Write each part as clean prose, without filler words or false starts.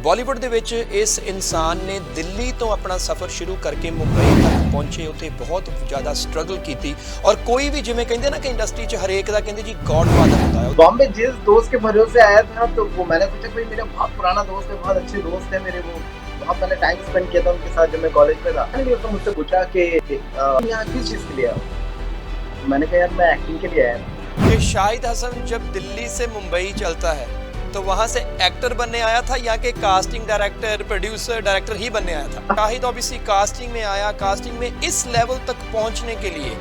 ਬਾਲੀਵੁੱਡ ਦੇ ਵਿੱਚ ਇਸ ਇਨਸਾਨ ਨੇ ਦਿੱਲੀ ਤੋਂ ਆਪਣਾ ਸਫ਼ਰ ਸ਼ੁਰੂ ਕਰਕੇ ਮੁੰਬਈ ਤੱਕ ਪਹੁੰਚੇ, ਉੱਥੇ ਬਹੁਤ ਜ਼ਿਆਦਾ ਸਟਰਗਲ ਕੀਤੀ ਔਰ ਕੋਈ ਵੀ ਜਿਵੇਂ ਕਹਿੰਦੇ ਨਾ ਕਿ ਇੰਡਸਟਰੀ 'ਚ ਹਰੇਕ ਦਾ ਕਹਿੰਦੇ ਜੀ गॉडफादर होता है। बॉम्बे जिस दोस्त के भरोसे आया था तो वो मैंने सोचा भाई मेरा बहुत पुराना दोस्त है, बहुत अच्छे दोस्त है मेरे, वो बहुत मैंने टाइम स्पेंड किया था उनके साथ जब मैं कॉलेज में था। मैंने उसने मुझसे पूछा कि यहाँ किस चीज़ के लिए आया। मैंने कहा यार मैं एक्टिंग के लिए आया था। कि शाहिद हसन जब दिल्ली से मुंबई चलता है तो वहां से एक्टर बनने आया था या कि कास्टिंग डायरेक्टर प्रोड्यूसर डायरेक्टर ही बनने आया था? शाहिद ऑब्वियसली कास्टिंग में आया। कास्टिंग में इस लेवल तक पहुंचने के लिए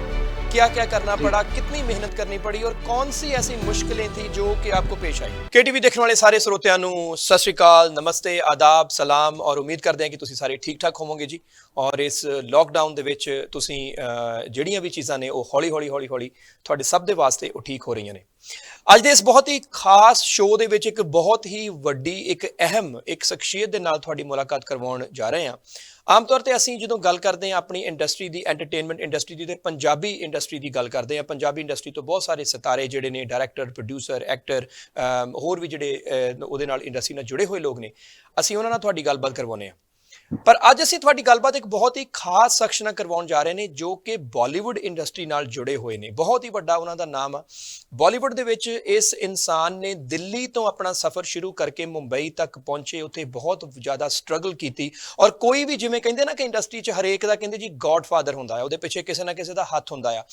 क्या क्या करना पड़ा, कितनी मेहनत करनी पड़ी और कौन सी ऐसी मुश्किलें थी जो कि आपको पेश आई? केटीवी देखने वाले सारे ਸਰੋਤਿਆਂ ਨੂੰ ਸਤਿ ਸ਼੍ਰੀ ਅਕਾਲ, ਨਮਸਤੇ, ਆਦਾਬ, ਸਲਾਮ ਔਰ ਉਮੀਦ ਕਰਦੇ ਹਾਂ ਕਿ ਤੁਸੀਂ ਸਾਰੇ ਠੀਕ ਠਾਕ ਹੋਵੋਗੇ ਜੀ। ਔਰ ਇਸ ਲੋਕਡਾਊਨ ਦੇ ਵਿੱਚ ਤੁਸੀਂ ਜਿਹੜੀਆਂ ਵੀ ਚੀਜ਼ਾਂ ਨੇ ਉਹ ਹੌਲੀ ਹੌਲੀ ਤੁਹਾਡੇ ਸਭ ਦੇ ਵਾਸਤੇ ਉਹ ਠੀਕ ਹੋ ਰਹੀਆਂ ਨੇ। ਅੱਜ ਦੇ ਇਸ ਬਹੁਤ ਹੀ ਖਾਸ ਸ਼ੋਅ ਦੇ ਵਿੱਚ ਇੱਕ ਬਹੁਤ ਹੀ ਵੱਡੀ ਇੱਕ ਅਹਿਮ ਇੱਕ ਸ਼ਖਸੀਅਤ ਦੇ ਨਾਲ ਤੁਹਾਡੀ ਮੁਲਾਕਾਤ ਕਰਵਾਉਣ ਜਾ ਰਹੇ ਹਾਂ। ਆਮ ਤੌਰ ਤੇ ਅਸੀਂ ਜਦੋਂ ਗੱਲ ਕਰਦੇ ਹਾਂ ਆਪਣੀ ਇੰਡਸਟਰੀ ਦੀ, ਐਂਟਰਟੇਨਮੈਂਟ ਇੰਡਸਟਰੀ ਦੀ ਤੇ ਪੰਜਾਬੀ ਇੰਡਸਟਰੀ ਦੀ ਗੱਲ ਕਰਦੇ ਹਾਂ, ਪੰਜਾਬੀ ਇੰਡਸਟਰੀ ਤੋਂ ਬਹੁਤ ਸਾਰੇ ਸਿਤਾਰੇ ਜਿਹੜੇ ਨੇ, ਡਾਇਰੈਕਟਰ, ਪ੍ਰੋਡਿਊਸਰ, ਐਕਟਰ, ਹੋਰ ਵੀ ਜਿਹੜੇ ਉਹਦੇ ਨਾਲ ਇੰਡਸਟਰੀ ਨਾਲ ਜੁੜੇ ਹੋਏ ਲੋਕ ਨੇ, ਅਸੀਂ ਉਹਨਾਂ ਨਾਲ ਤੁਹਾਡੀ ਗੱਲਬਾਤ ਕਰਵਾਉਂਦੇ ਹਾਂ। ਪਰ ਅੱਜ ਅਸੀਂ ਤੁਹਾਡੀ ਗੱਲਬਾਤ ਇੱਕ ਬਹੁਤ ਹੀ ਖਾਸ ਸ਼ਖਸ ਨਾਲ ਕਰਵਾਉਣ ਜਾ ਰਹੇ ਨੇ ਜੋ ਕਿ ਬਾਲੀਵੁੱਡ ਇੰਡਸਟਰੀ ਨਾਲ ਜੁੜੇ ਹੋਏ ਨੇ। ਬਹੁਤ ਹੀ ਵੱਡਾ ਉਹਨਾਂ ਦਾ ਨਾਮ ਆ ਬਾਲੀਵੁੱਡ ਦੇ ਵਿੱਚ। ਇਸ ਇਨਸਾਨ ਨੇ ਦਿੱਲੀ ਤੋਂ ਆਪਣਾ ਸਫ਼ਰ ਸ਼ੁਰੂ ਕਰਕੇ ਮੁੰਬਈ ਤੱਕ ਪਹੁੰਚੇ, ਉੱਥੇ ਬਹੁਤ ਜ਼ਿਆਦਾ ਸਟਰਗਲ ਕੀਤੀ ਔਰ ਕੋਈ ਵੀ ਜਿਵੇਂ ਕਹਿੰਦੇ ਨਾ ਕਿ ਇੰਡਸਟਰੀ 'ਚ ਹਰੇਕ ਦਾ ਕਹਿੰਦੇ ਜੀ ਗॉडफादर ਹੁੰਦਾ ਹੈ, ਉਹਦੇ ਪਿੱਛੇ ਕਿਸੇ ਨਾ ਕਿਸੇ ਦਾ ਹੱਥ ਹੁੰਦਾ ਆ।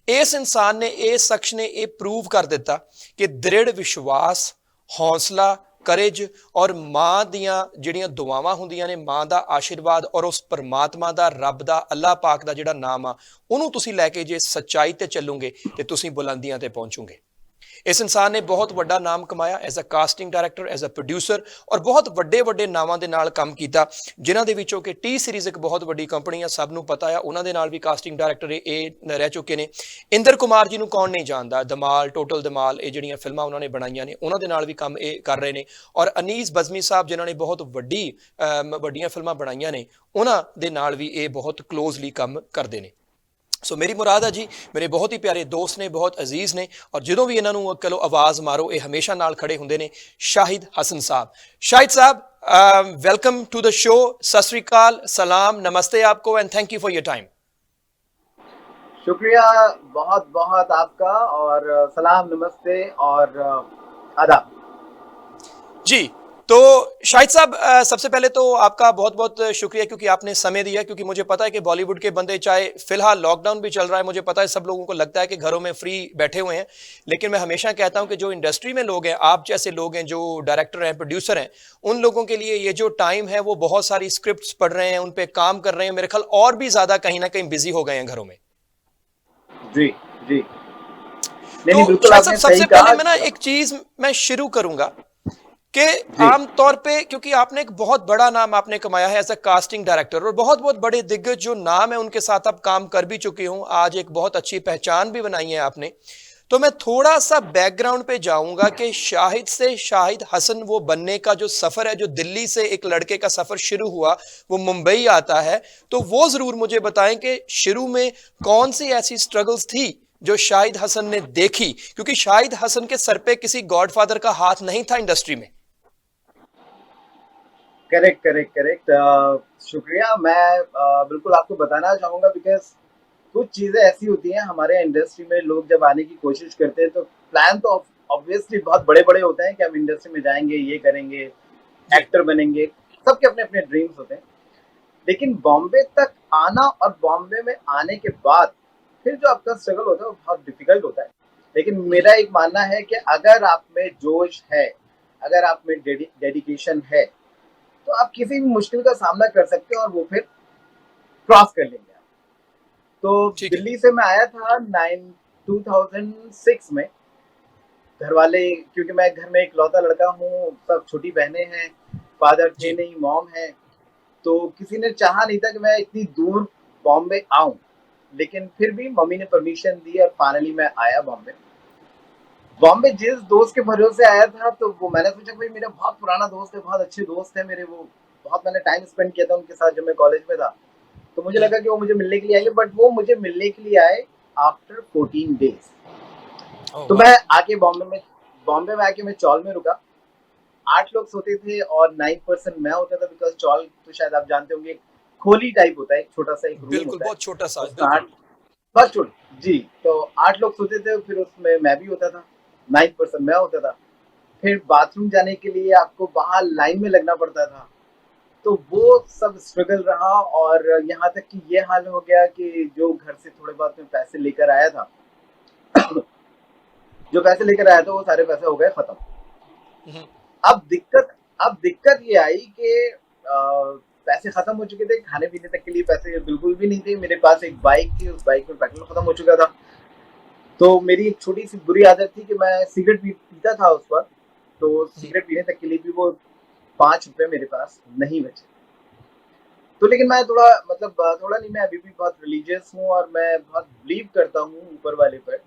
ਇਸ ਇਨਸਾਨ ਨੇ, ਇਸ ਸ਼ਖਸ ਨੇ ਇਹ ਪ੍ਰੂਵ ਕਰ ਦਿੱਤਾ ਕਿ ਦ੍ਰਿੜ ਵਿਸ਼ਵਾਸ, ਹੌਸਲਾ, ਕਰੇਜ ਔਰ ਮਾਂ ਦੀਆਂ ਜਿਹੜੀਆਂ ਦੁਆਵਾਂ ਹੁੰਦੀਆਂ ਨੇ, ਮਾਂ ਦਾ ਆਸ਼ੀਰਵਾਦ ਔਰ ਉਸ ਪਰਮਾਤਮਾ ਦਾ, ਰੱਬ ਦਾ, ਅੱਲਾਹ ਪਾਕ ਦਾ ਜਿਹੜਾ ਨਾਮ ਆ, ਉਹਨੂੰ ਤੁਸੀਂ ਲੈ ਕੇ ਜੇ ਸੱਚਾਈ ਤੇ ਚੱਲੋਗੇ ਤੇ ਤੁਸੀਂ ਬੁਲੰਦੀਆਂ ਤੇ ਪਹੁੰਚੋਗੇ। ਇਸ ਇਨਸਾਨ ਨੇ ਬਹੁਤ ਵੱਡਾ ਨਾਮ ਕਮਾਇਆ as a casting director, as a producer ਔਰ ਬਹੁਤ ਵੱਡੇ ਨਾਵਾਂ ਦੇ ਨਾਲ ਕੰਮ ਕੀਤਾ, ਜਿਨ੍ਹਾਂ ਦੇ ਵਿੱਚੋਂ ਕਿ ਟੀ ਸੀਰੀਜ਼ ਇੱਕ ਬਹੁਤ ਵੱਡੀ ਕੰਪਨੀ ਆ, ਸਭ ਨੂੰ ਪਤਾ ਆ, ਉਹਨਾਂ ਦੇ ਨਾਲ ਵੀ ਕਾਸਟਿੰਗ ਡਾਇਰੈਕਟਰ ਇਹ ਰਹਿ ਚੁੱਕੇ ਨੇ। ਇੰਦਰ ਕੁਮਾਰ ਜੀ ਨੂੰ ਕੌਣ ਨਹੀਂ ਜਾਣਦਾ, ਧਮਾਲ, ਟੋਟਲ ਧਮਾਲ, ਇਹ ਜਿਹੜੀਆਂ ਫਿਲਮਾਂ ਉਹਨਾਂ ਨੇ ਬਣਾਈਆਂ ਨੇ, ਉਹਨਾਂ ਦੇ ਨਾਲ ਵੀ ਕੰਮ ਇਹ ਕਰ ਰਹੇ ਨੇ। ਔਰ ਅਨੀਸ ਬਜ਼ਮੀ ਸਾਹਿਬ ਜਿਨ੍ਹਾਂ ਨੇ ਬਹੁਤ ਵੱਡੀਆਂ ਫਿਲਮਾਂ ਬਣਾਈਆਂ ਨੇ, ਉਹਨਾਂ ਦੇ ਨਾਲ ਵੀ ਇਹ ਬਹੁਤ ਕਲੋਜ਼ਲੀ ਕੰਮ ਕਰਦੇ ਨੇ। ਸੋ ਮੇਰੀ ਮੁਰਾਦ ਆ ਜੀ, ਮੇਰੇ ਬਹੁਤ ਹੀ ਪਿਆਰੇ ਦੋਸਤ ਨੇ, ਬਹੁਤ ਅਜ਼ੀਜ਼ ਨੇ ਔਰ ਜਦੋਂ ਵੀ ਇਹਨਾਂ ਨੂੰ ਚਲੋ ਆਵਾਜ਼ ਮਾਰੋ ਇਹ ਹਮੇਸ਼ਾ ਨਾਲ ਖੜੇ ਹੁੰਦੇ ਨੇ, ਸ਼ਾਹਿਦ ਹसन साहब। शाहिद साहब, वेलकम टू द शो। सत श्री अकाल, सलाम, नमस्ते आपको and thank you for your time. शुक्रिया बहुत बहुत आपका और सलाम, नमस्ते और आदाब जी। तो शाहिद साहब, सबसे पहले तो आपका बहुत बहुत शुक्रिया क्योंकि आपने समय दिया, क्योंकि मुझे पता है कि बॉलीवुड के बंदे, चाहे फिलहाल लॉकडाउन भी चल रहा है, मुझे पता है सब लोगों को लगता है कि घरों में फ्री बैठे हुए हैं, लेकिन मैं हमेशा कहता हूं कि जो इंडस्ट्री में लोग हैं, आप जैसे लोग हैं जो डायरेक्टर हैं, प्रोड्यूसर हैं, उन लोगों के लिए ये जो टाइम है वो बहुत सारी स्क्रिप्ट्स पढ़ रहे हैं, उन पे काम कर रहे हैं, मेरे ख्याल और भी ज़्यादा कहीं ना कहीं बिजी हो गए हैं घरों में। जी जी। तो शाहिद साहब, सबसे पहले मैं ना एक चीज़ मैं शुरू करूंगा कि आमतौर पे, क्योंकि आपने एक बहुत बड़ा नाम आपने कमाया है एज अ कास्टिंग डायरेक्टर और बहुत बड़े दिग्गज जो नाम है उनके साथ आप काम कर भी चुके हूँ, आज एक बहुत अच्छी पहचान भी बनाई है आपने। तो मैं थोड़ा सा बैकग्राउंड पे जाऊंगा कि शाहिद से शाहिद हसन वो बनने का जो सफ़र है, जो दिल्ली से एक लड़के का सफ़र शुरू हुआ, वो मुंबई आता है, तो वो ज़रूर मुझे बताएं कि शुरू में कौन सी ऐसी स्ट्रगल्स थी जो शाहिद हसन ने देखी, क्योंकि शाहिद हसन के सर पे किसी गॉडफादर का हाथ नहीं था इंडस्ट्री में। करेक्ट। शुक्रिया। मैं बिल्कुल आपको बताना चाहूँगा बिकॉज कुछ चीज़ें ऐसी होती हैं हमारे इंडस्ट्री में, लोग जब आने की कोशिश करते हैं तो प्लान तो ऑब्वियसली बहुत बड़े होते हैं कि हम इंडस्ट्री में जाएंगे, ये करेंगे, एक्टर बनेंगे, सबके अपने अपने ड्रीम्स होते हैं। लेकिन बॉम्बे तक आना और बॉम्बे में आने के बाद फिर जो आपका स्ट्रगल होता है वो बहुत डिफिकल्ट होता है। लेकिन मेरा एक मानना है कि अगर आप में जोश है, अगर आप में डेडिकेशन है, तो आप किसी भी मुश्किल का सामना कर सकते हो और वो फिर क्रॉस कर लेंगे आप। तो दिल्ली से मैं आया था 2006 में। घर वाले, क्योंकि मैं घर में इकलौता लड़का हूँ, सब छोटी बहनें हैं, फादर थे नहीं, मॉम है, तो किसी ने चाहा नहीं था कि मैं इतनी दूर बॉम्बे आऊँ। लेकिन फिर भी मम्मी ने परमिशन दी और फाइनली मैं आया बॉम्बे जिस दोस्त के भरोसे आया था तो वो मैंने सोचा भाई मेरा बहुत पुराना दोस्त है, बहुत अच्छे दोस्त है मेरे, वो बहुत मैंने टाइम स्पेंड किया था उनके साथ जब मैं कॉलेज में था, तो मुझे लगा कि वो मुझे मिलने के लिए आएंगे, बट वो मुझे मिलने के लिए आए आफ्टर 14 डेज। तो मैं आके बॉम्बे में आके मैं चौल में रुका 8 लोग सोते थे और 9% मैं होता था, बिकॉज चॉल तो शायद आप जानते होंगे, खोली टाइप होता है, एक छोटा सा एक रूम बिल्कुल, होता है, बहुत छोटा सा, उसमें बिल्कुल। 8, बस छोड़ जी। तो 8 लोग सोते थे, फिर उसमें मैं भी होता था, 9% मैं होता था। फिर बाथरूम जाने के लिए आपको बाहर लाइन में लगना पड़ता था, तो वो सब स्ट्रगल रहा। और यहाँ तक कि ये हाल हो गया कि जो घर से थोड़े बहुत मैं पैसे लेकर आया था, जो पैसे लेकर आया था वो सारे पैसे हो गए खत्म। हम्म, अब दिक्कत अब दिक्कत ये आई कि पैसे खत्म हो चुके थे, खाने पीने तक के लिए पैसे बिल्कुल भी नहीं थे। मेरे पास एक बाइक थी, उस बाइक में पेट्रोल खत्म हो चुका था। तो मेरी एक छोटी सी बुरी आदत थी कि मैं सिगरेट पीता था उस वक्त, तो हम्म, सिगरेट पीने तक के लिए भी वो 5 रुपए मेरे पास नहीं बचे। तो लेकिन मैं थोड़ा मतलब थोड़ा नहीं, मैं अभी भी बहुत रिलीजियस हूँ और मैं बहुत बिलीव करता हूँ ऊपर वाले पर,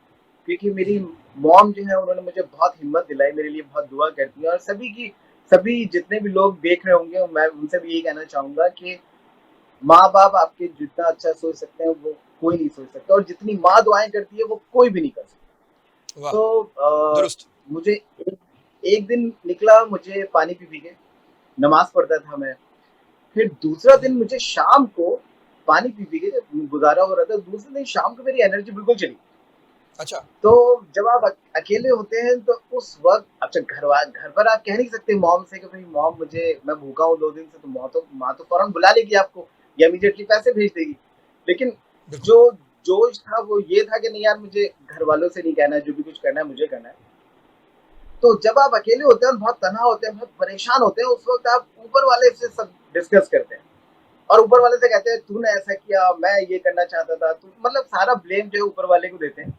क्योंकि मेरी हम्म, मॉम जो है उन्होंने मुझे बहुत हिम्मत दिलाई, मेरे लिए बहुत दुआ करती है। और सभी जितने भी लोग देख रहे होंगे, मैं उनसे भी यही कहना चाहूंगा कि माँ बाप आपके जितना अच्छा सोच सकते हैं वो कोई नहीं सोच सकता, और जितनी माँ दुआएं करती है वो कोई भी नहीं कर सकता। वाह, तो दुरुस्त। मुझे एक दिन निकला, मुझे पानी पी पी के नमाज पढ़ता था मैं। फिर दूसरा हम्म, दिन मुझे शाम को पानी पी पी के जब गुजारा हो रहा था, दूसरे दिन शाम को मेरी एनर्जी बिल्कुल चली। अच्छा। तो जब आप अकेले होते हैं तो उस वक्त, अच्छा घर पर आप कह नहीं सकते मॉम से कि भाई मॉम मुझे, मैं भूखा हूँ 2 दिन से, तो माँ तो फौरन बुला लेगी आपको या इमीडिएटली पैसे भेज देगी। लेकिन बिल्कुल। जो जोश था वो ये था कि नहीं यार, मुझे घर वालों से नहीं कहना है, जो भी कुछ करना है मुझे करना है। तो जब आप अकेले होते हैं और बहुत तनहा होते हैं, बहुत परेशान होते हैं, उस वक्त आप ऊपर वाले से सब डिस्कस करते हैं और ऊपर वाले से कहते हैं तूने ऐसा किया, मैं ये करना चाहता था, तू मतलब सारा ब्लेम जो है ऊपर वाले को देते हैं।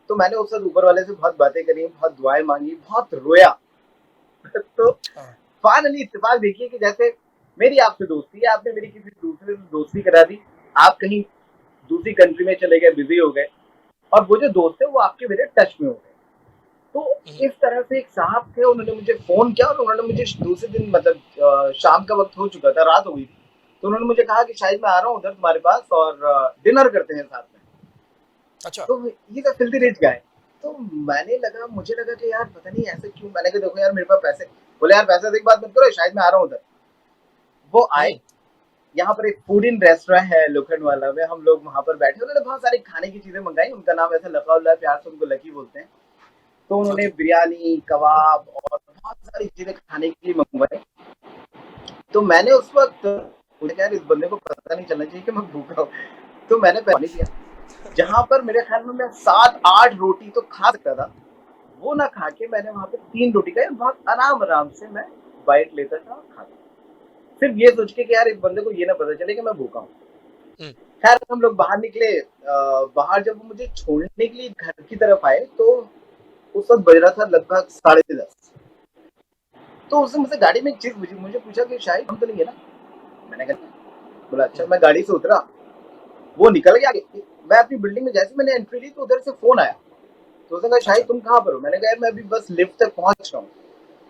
तो मैंने उस वक्त ऊपर वाले से बहुत बातें करी, बहुत दुआएं मांगी, बहुत रोया। तो हाँ। फाइनली इत्तेफाक देखिए कि जैसे मेरी आपसे दोस्ती है, आपने मेरी किसी दूसरे से दोस्ती करा दी, आप कहीं दूसरी कंट्री में चले गए, बिजी हो गए, और वो जो दोस्त है वो आपके मेरे टच में हो गए। तो हम्म, इस तरह से एक साहब थे, उन्होंने मुझे फोन किया और उन्होंने मुझे दूसरे दिन मतलब शाम का वक्त हो चुका था, रात हो गई थी। तो उन्होंने मुझे कहा कि शायद मैं आ रहा हूँ उधर तुम्हारे पास और डिनर करते हैं साथ में। अच्छा। तो ये तो फिल्थी रिच गाय। तो मुझे लगा कि यार पता नहीं ऐसे क्यों। मैंने कहा देखो यार मेरे पास पैसे, बोले यार पैसे देख बात मत करो, शायद मैं आ रहा हूँ उधर। वो आए, हम्म, यहाँ पर एक फूड इन रेस्टोरेंट है लोखंड वाला में, हम लोग वहां पर बैठे, उन्होंने बहुत सारी खाने की चीजें मंगाई। उनका नाम ऐसा लकाउल्ला है, प्यार से उनको लकी बोलते हैं। तो हाँ उन्होंने जी। बिरयानी, कबाब और बहुत सारी चीजें खाने के लिए मंगवाई। तो मैंने उस वक्त मुझे यार इस बंदे को पता नहीं चलना चाहिए कि मैं भूखा हूँ, तो मैंने पानी पिया। जहां पर मेरे ख्याल में मैं 7-8 रोटी तो खा सकता था, वो ना खा के मैंने वहां पे 3 रोटी खाई, बहुत आराम आराम से मैं बाइट लेता था और खाता, सिर्फ ये सोच के कि यार इस बंदे को ये ना पता चले कि मैं भूखा हूँ। हम्म, खैर हम लोग बाहर निकले, बाहर जब वो मुझे छोड़ने के लिए घर की तरफ आए, तो उस वक्त बज रहा था लगभग 10:30। तो उसने मुझसे गाड़ी में एक चीज पूछी, मुझे पूछा कि शायद हम तो नहीं है ना। मैंने कहा, बोला अच्छा। हम्म, मैं गाड़ी से उतरा, वो निकल गया। मैं अपनी बिल्डिंग में जैसे मैंने एंट्री ली तो उधर से फोन आया। तो उसने कहा शाहिद अच्छा। तुम कहाँ पर हो। मैंने कहा यार मैं अभी बस लिफ्ट तक पहुंच रहा हूँ।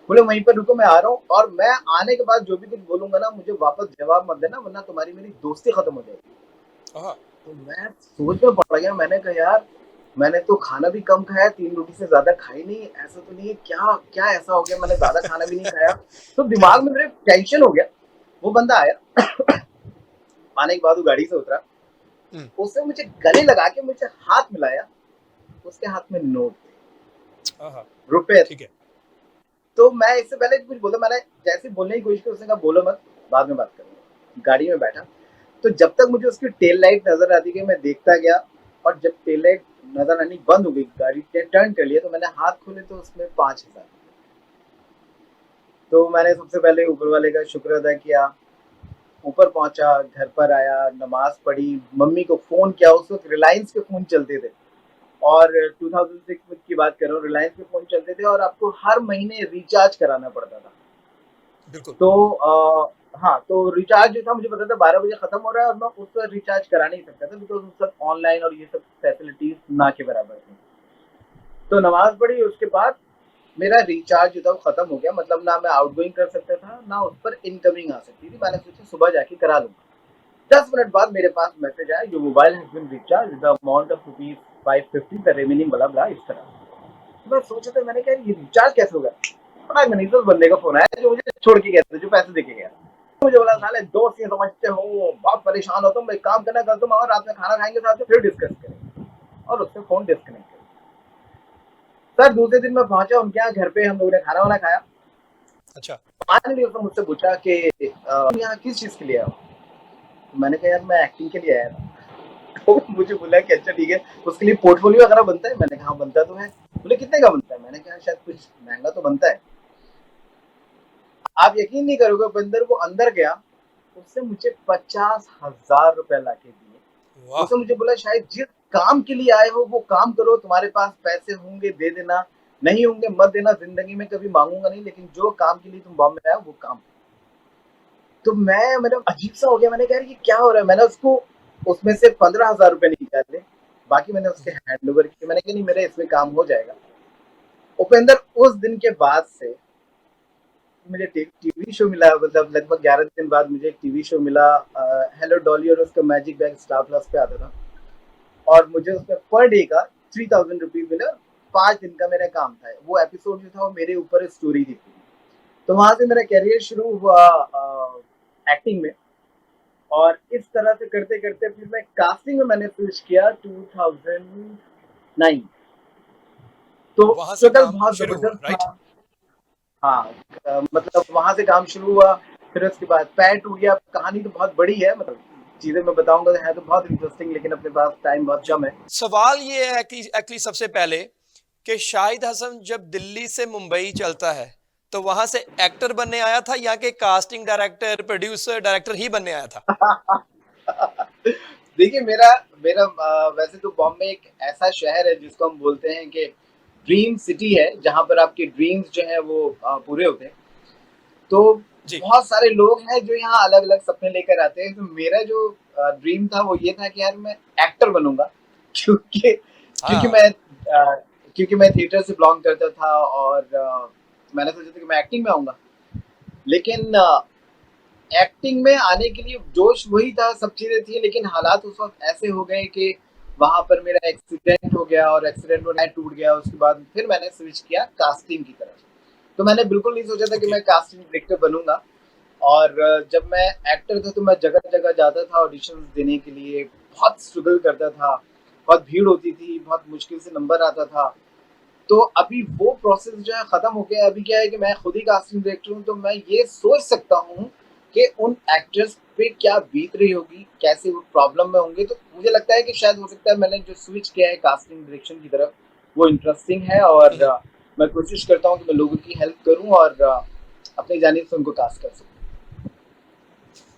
बोले वहीं पर रुको, मैं आ रहा हूँ, और मैं आने के बाद जो भी कुछ बोलूंगा ना मुझे वापस जवाब मत देना, वरना तुम्हारी मेरी दोस्ती खत्म हो जाएगी। हाँ। तो मैं सोच में पड़ गया, मैंने कहा यार मैंने तो खाना भी कम खाया, 3 रोटी से ज्यादा खाई नहीं, ऐसा तो नहीं है, क्या क्या ऐसा हो गया, मैंने ज्यादा खाना भी नहीं खाया। तो दिमाग में मेरे टेंशन हो गया। वो बंदा आया, आने के बाद वो गाड़ी से उतरा, हम्म, उसने मुझे गले लगा के मुझे हाथ मिलाया। उसके हाथ में नोट हाँ हाँ। थे, रुपए थे। ठीक है। तो मैं इससे पहले कुछ बोला, मैंने जैसे बोलने की कोशिश की, उसने कहा बोलो मत, बाद में बात करूंगा। गाड़ी में बैठा, तो जब तक मुझे उसकी टेल लाइट नजर आती गई मैं देखता गया, और जब टेल लाइट नजर आनी बंद हो गई, गाड़ी टर्न कर लिया, तो मैंने हाथ खोले तो उसमें 5,000। तो मैंने सबसे पहले ऊपर वाले का शुक्र अदा किया, ऊपर पहुंचा, घर पर आया, नमाज पढ़ी, मम्मी को फोन किया। उस वक्त रिलायंस के फोन चलते थे, और 2006 की बात कर रहा हूँ, रिलायंस के फोन चलते थे और आपको हर महीने रिचार्ज कराना पड़ता था। बिल्कुल। तो हाँ, तो रिचार्ज जो था मुझे पता था 12 बजे खत्म हो रहा है, और मैं उस पर रिचार्ज करा नहीं सकता था, बिकॉज उस वक्त ऑनलाइन और ये सब फैसिलिटीज ना के बराबर थी। तो नमाज पढ़ी, उसके बाद मेरा रिचार्ज जो था वो खत्म हो गया, मतलब ना मैं आउटगोइंग कर सकता था ना उस पर इनकमिंग आ सकती थी। मैंने सोचा सुबह जाके करा लूंगा। 10 मिनट बाद मेरे पास मैसेज आया, your mobile has been recharge the amount of ₹550, the remaining blah blah, इस तरह। तो मैं सोचा था, मैंने कहा ये रिचार्ज कैसे होगा। बड़ा घनीसस बंदे का फोन आया जो मुझे छोड़ के गया था, जो पैसे देके गया। मुझे बोला साले दोस्त ये समझते हो, बहुत परेशान हो तुम, एक काम करना, कल तुम और रात में खाना खाएंगे साथ में, फिर डिस्कस करेंगे। और उससे फोन डिस्कनेक्ट कर। सर दूसरे दिन मैं पहुंचा उनके यहाँ घर पे, हम लोगों ने खाना वाना खाया। अच्छा। फाइनली उसने मुझसे पूछा कि तुम यहाँ किस चीज के लिए आओ? तो मैंने कहा यार मैं एक्टिंग के लिए आया था। तो मुझे बोला कि अच्छा ठीक है, उसके लिए पोर्टफोलियो वगैरह बनता है? मैंने कहा बनता तो है। बोले कितने का बनता है? मैंने कहा शायद कुछ महंगा तो बनता है। आप यकीन नहीं करोगे, बंदर वो अंदर गया, उसने मुझे 50,000 रुपए लाके दिए। वाह। उसने मुझे बोला शायद जिस काम के लिए आए हो वो काम करो, तुम्हारे पास पैसे होंगे दे देना, नहीं होंगे मत देना, जिंदगी में कभी मांगूंगा नहीं, लेकिन जो काम के लिए तुम बॉम्बे आए हो वो काम। तो मैं मतलब अजीब सा हो गया, मैंने कहा ये क्या हो रहा है। मैंने उसको उसमें से 15,000 रुपए निकाले, बाकी मैंने उसके हैंड ओवर किए। मैंने कहा नहीं मेरा इसमें काम हो जाएगा। उपेंद्र उस दिन के बाद से मुझे टीवी शो मिला, मतलब लगभग 11 दिन बाद मुझे एक टीवी शो मिला, हेलो डॉली, और उसका मैजिक बैग स्टार प्लस पे आता था। और मुझे उसमें पर डे का 3,000 रुपीज मिला। 5 दिन का मेरा काम था। वो एपिसोड जो था वो मेरे ऊपर स्टोरी थी। तो वहां से मेरा करियर शुरू हुआ एक्टिंग में। और इस तरह से करते करते फिर मैं कास्टिंग में मैंने स्विच किया 2009। तो वहां से स्ट्रगल काम बहुत शुरू हुआ, जबरदस्त राइट? था। हाँ, मतलब वहां से काम शुरू हुआ। फिर उसके बाद पैर टूट गया। कहानी तो बहुत बड़ी है, मतलब चीजें मैं बताऊंगा तो है तो बहुत इंटरेस्टिंग, लेकिन अपने पास टाइम बहुत जी। कम है। सवाल ये है कि एक्चुअली सबसे पहले कि शाहिद हसन जब दिल्ली से मुंबई चलता है तो वहां से एक्टर बनने आया था या कि कास्टिंग डायरेक्टर, प्रोड्यूसर, डायरेक्टर ही बनने आया था? देखिए मेरा मेरा वैसे तो बॉम्बे एक ऐसा शहर है जिसको हम बोलते हैं कि ड्रीम सिटी है, जहाँ पर आपके ड्रीम्स जो है वो पूरे होते हैं। तो जी। बहुत सारे लोग हैं जो यहाँ अलग अलग सपने लेकर आते हैं। तो मेरा जो ड्रीम था वो ये था कि यार मैं एक्टर बनूंगा। क्योंकि क्योंकि हाँ। मैं क्योंकि मैं थिएटर से बिलोंग करता था, और मैंने सोचा था कि मैं एक्टिंग में आऊंगा। लेकिन एक्टिंग में आने के लिए जोश वही था, सब चीजें थी, लेकिन हालात उस वक्त ऐसे हो गए कि वहां पर मेरा एक्सीडेंट हो गया, और एक्सीडेंट में मैं टूट गया। उसके बाद फिर मैंने स्विच किया कास्टिंग की तरफ। तो मैंने बिल्कुल नहीं सोचा था कि ओके। मैं कास्टिंग डायरेक्टर बनूंगा। और जब मैं एक्टर था तो मैं जगह जगह जाता था ऑडिशन देने के लिए, बहुत स्ट्रगल करता था, बहुत भीड़ होती थी, बहुत मुश्किल से नंबर आता था। तो अभी वो प्रोसेस जो है खत्म हो गया। अभी क्या है कि मैं खुद ही कास्टिंग डायरेक्टर हूँ, तो मैं ये सोच सकता हूँ कि उन एक्टर्स पे क्या बीत रही होगी, कैसे वो प्रॉब्लम में होंगे। तो मुझे लगता है कि शायद हो सकता है मैंने जो स्विच किया है कास्टिंग डायरेक्शन की तरफ वो इंटरेस्टिंग है। और मैं कोशिश करता हूँ कि मैं लोगों की हेल्प करूँ और अपनी जानिब से उनको कास्ट कर सकूँ।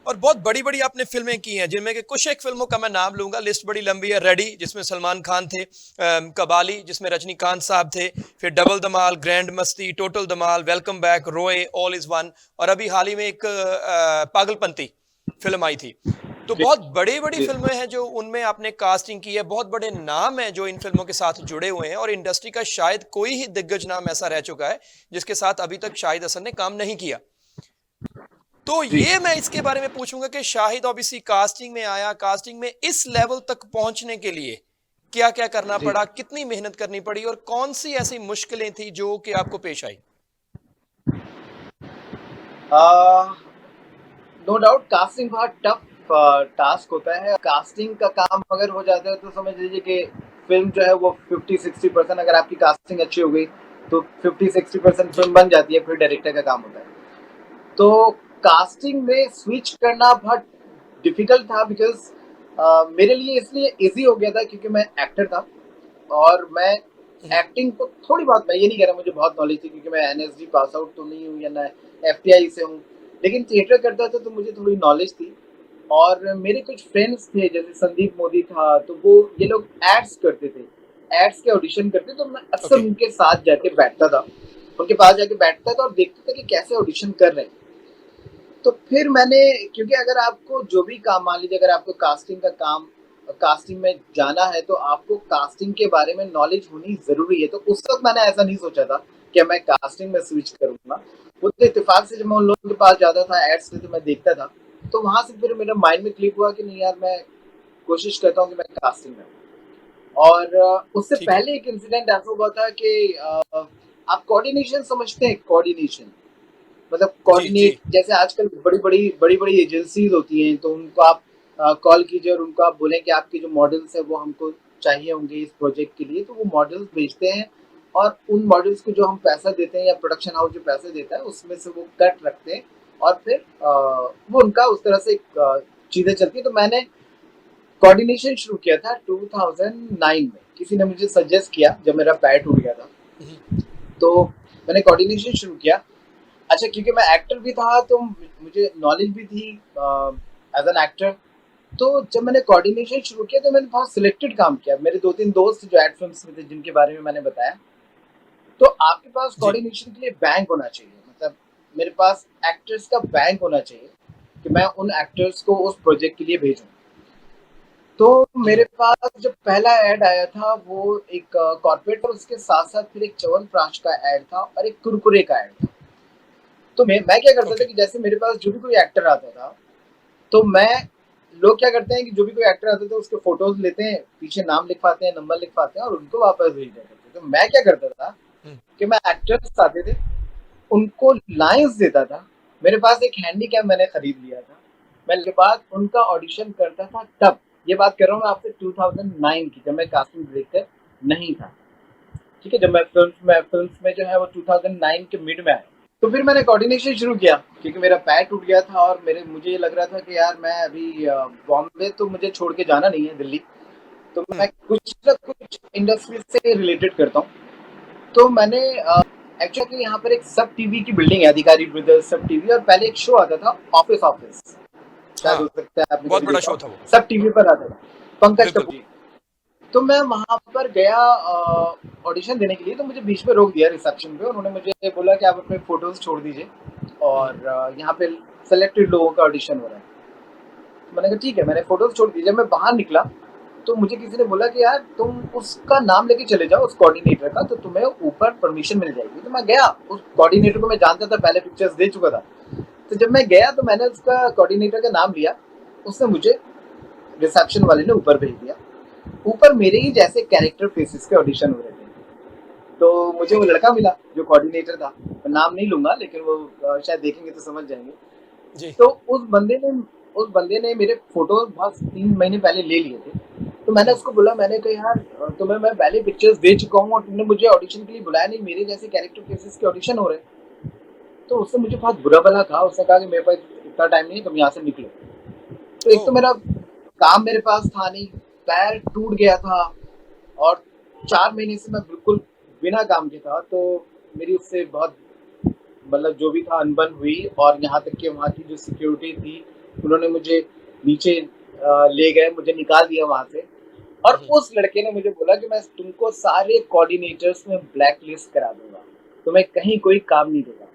और बहुत बड़ी बड़ी आपने फिल्में की हैं जिनमें कि कुछ एक फिल्मों का मैं नाम लूंगा, लिस्ट बड़ी लंबी है। रेडी जिसमें सलमान खान थे, कबाली जिसमें रजनीकांत साहब थे, फिर डबल धमाल, ग्रैंड मस्ती, टोटल धमाल, वेलकम बैक, रोए, ऑल इज वन, और अभी हाल ही में एक पागलपंती फिल्म आई थी। तो जी बहुत बड़ी बड़ी जी फिल्में हैं जो उनमें आपने कास्टिंग की है, बहुत बड़े नाम हैं जो इन फिल्मों के साथ जुड़े हुए हैं, और इंडस्ट्री का शायद कोई ही दिग्गज नाम ऐसा रह चुका है जिसके साथ अभी तक शाहिद हसन ने काम नहीं किया। तो जी ये मैं इसके बारे में पूछूंगा कि शाहिद ऑब्वियसली कास्टिंग में आया, कास्टिंग में इस लेवल तक पहुंचने के लिए क्या क्या करना जी। पड़ा, कितनी मेहनत करनी पड़ी, और कौन सी ऐसी मुश्किलें थी जो कि आपको पेश आई? नो डाउट कास्टिंग बहुत टफ टास्क होता है। कास्टिंग का काम अगर हो जाता है तो समझ लीजिए कि फिल्म जो है वो 50-60%, अगर आपकी कास्टिंग अच्छी हो गई तो 50-60% जी। फिल्म बन जाती है। फिर डायरेक्टर का काम होता है। तो कास्टिंग में स्विच करना बहुत डिफिकल्ट था, बिकॉज मेरे लिए इसलिए इजी हो गया था क्योंकि मैं एक्टर था। और मैं हम्म। एक्टिंग को थोड़ी बहुत, मैं ये नहीं कह रहा मुझे बहुत नॉलेज थी, क्योंकि मैं एनएसडी पास आउट तो नहीं हूँ या ना एफटीआई से हूँ, लेकिन थिएटर करता था तो मुझे थोड़ी नॉलेज थी। और मेरे कुछ फ्रेंड्स थे जैसे संदीप मोदी था, तो वो ये लोग एड्स करते थे, एड्स के ऑडिशन करते, तो मैं अक्सर ओके। उनके साथ जाके बैठता था, उनके पास जाके बैठता था और देखता था कि कैसे ऑडिशन कर रहे हैं। तो फिर मैंने, क्योंकि अगर आपको जो भी काम, मान लीजिए अगर आपको कास्टिंग का काम, कास्टिंग में जाना है तो आपको कास्टिंग के बारे में नॉलेज होनी जरूरी है। तो उस वक्त मैंने ऐसा नहीं सोचा था कि मैं कास्टिंग में स्विच करूंगा। वो तो इत्तेफाक से जब मैं उन लोगों के पास जाता था एड्स में तो मैं देखता था, तो वहां से फिर मेरे माइंड में क्लिक हुआ कि नहीं यार मैं कोशिश करता हूँ कि मैं कास्टिंग में। और उससे ठीक है। पहले एक इंसिडेंट ऐसा हुआ था कि आप कोऑर्डिनेशन समझते हैं? कोऑर्डिनेशन मतलब जी जी। कोऑर्डिनेट, जैसे आजकल बड़ी एजेंसीज होती हैं, तो उनको आप कॉल कीजिए और उनको आप बोलें कि आपके जो मॉडल्स है वो हमको चाहिए होंगे इस प्रोजेक्ट के लिए, तो वो मॉडल्स भेजते हैं और उन मॉडल्स को जो हम पैसा देते हैं या प्रोडक्शन हाउस जो पैसे देता है उसमें से वो कट रखते हैं और फिर वो उनका उस तरह से चीज़ें चलती है। तो मैंने कोऑर्डिनेशन शुरू किया था 2009 में, किसी ने मुझे सजेस्ट किया जब मेरा पैर टूट गया था, हम्म, तो मैंने कोऑर्डिनेशन शुरू किया। अच्छा, क्योंकि मैं एक्टर भी था तो मुझे नॉलेज भी थी एज एन एक्टर। तो जब मैंने कोऑर्डिनेशन शुरू किया तो मैंने बहुत सिलेक्टेड काम किया। मेरे 2-3 दोस्त जो एड फिल्म्स में थे जिनके बारे में मैंने बताया, तो आपके पास जी कोऑर्डिनेशन के लिए बैंक होना चाहिए, मतलब मेरे पास एक्टर्स का बैंक होना चाहिए कि मैं उन एक्टर्स को उस प्रोजेक्ट के लिए भेजूं। तो मेरे पास जब पहला ऐड आया था वो एक कॉर्पोरेट और उसके साथ साथ फिर एक च्यवनप्राश का ऐड था और एक कुरकुरे का ऐड था। तो मैं क्या करता था ओके। कि जैसे मेरे पास जो भी कोई एक्टर आता था, तो मैं लोग क्या करते हैं कि जो भी कोई एक्टर आता था उसके फोटोज लेते हैं, पीछे नाम लिखवाते हैं, नंबर लिखवाते हैं और उनको वापस भेज देते थे। तो मैं क्या करता था हम्म, कि मैं एक्टर्स आते थे, उनको लाइंस देता था। मेरे पास एक हैंडी कैम मैंने खरीद लिया था, मैं उसके बाद उनका ऑडिशन करता था। तब ये बात कर रहा हूँ मैं आपसे 2009 की, जब मैं कास्टिंग डायरेक्टर नहीं था। ठीक है, जब मैं फिल्म्स में जो है वो 2009 के मिड में आया। तो फिर मैंने कोऑर्डिनेशन शुरू किया क्योंकि मेरा पैर टूट गया था और मेरे मुझे ये लग रहा था कि यार मैं अभी बॉम्बे तो मुझे छोड़ के जाना नहीं है, दिल्ली, तो हम्म, मैं कुछ ना कुछ इंडस्ट्री से रिलेटेड करता हूँ। तो मैंने एक्चुअली यहाँ पर एक सब टीवी की बिल्डिंग है, अधिकारी ब्रदर्स सब टीवी, और पहले एक शो आता था ऑफिस ऑफिस, शायद हाँ, हो सकता है आपने बहुत कभी बड़ा देखा शो हो, था वो। सब टीवी पर आता था, पंकज बिल्कुल। कपूर जी। तो मैं वहां पर गया ऑडिशन देने के लिए, तो मुझे बीच में रोक दिया रिसेप्शन पे। उन्होंने मुझे बोला कि आप अपने फोटोज छोड़ दीजिए हम्म, और यहाँ पे सेलेक्टेड लोगों का ऑडिशन हो रहा है। तो मैंने कहा ठीक है, मैंने फोटोज छोड़ दी। जब मैं बाहर निकला तो मुझे किसी ने बोला कि यार तुम उसका नाम लेके चले जाओ, उस कोऑर्डिनेटर का, तो तुम्हें ऊपर परमिशन मिल जाएगी। तो मैं गया, उस कोऑर्डिनेटर को मैं जानता था, पहले पिक्चर्स दे चुका था। तो जब मैं गया तो मैंने उसका कोऑर्डिनेटर का नाम लिया, उसने मुझे रिसेप्शन वाले ने ऊपर भेज दिया। ऊपर मेरे ही जैसे कैरेक्टर फेसेस के ऑडिशन हो रहे थे। तो मुझे वो ओके। लड़का मिला जो कोऑर्डिनेटर था, मैं नाम नहीं लूंगा लेकिन वो शायद देखेंगे तो समझ जाएंगे। जी। तो उस बंदे ने मेरे फोटो बहुत 3 महीने पहले ले लिए थे। तो मैंने हम्म, उसको बोला, मैंने कहा यार तुम्हें मैं पहले पिक्चर्स दे चुका हूँ और तुमने मुझे ऑडिशन के लिए बुलाया नहीं, मेरे जैसे कैरेक्टर फेसेस के ऑडिशन हो रहे हैं। तो उससे मुझे बहुत बुरा भला कहा, उसने कहा कि मेरे पास इतना टाइम नहीं है, तुम यहाँ से निकलो। तो ओ। एक तो मेरा काम मेरे पास था नहीं, पैर टूट गया था और 4 महीने से मैं बिल्कुल बिना काम के था। तो मेरी उससे बहुत, मतलब जो भी था, अनबन हुई। और यहाँ तक कि वहाँ की जो सिक्योरिटी थी उन्होंने मुझे नीचे ले गए, मुझे निकाल दिया वहाँ से। और हम्म, उस लड़के ने मुझे बोला कि मैं तुमको सारे कोऑर्डिनेटर्स में ब्लैक लिस्ट करा दूंगा, तुम्हें कहीं कोई काम नहीं देगा।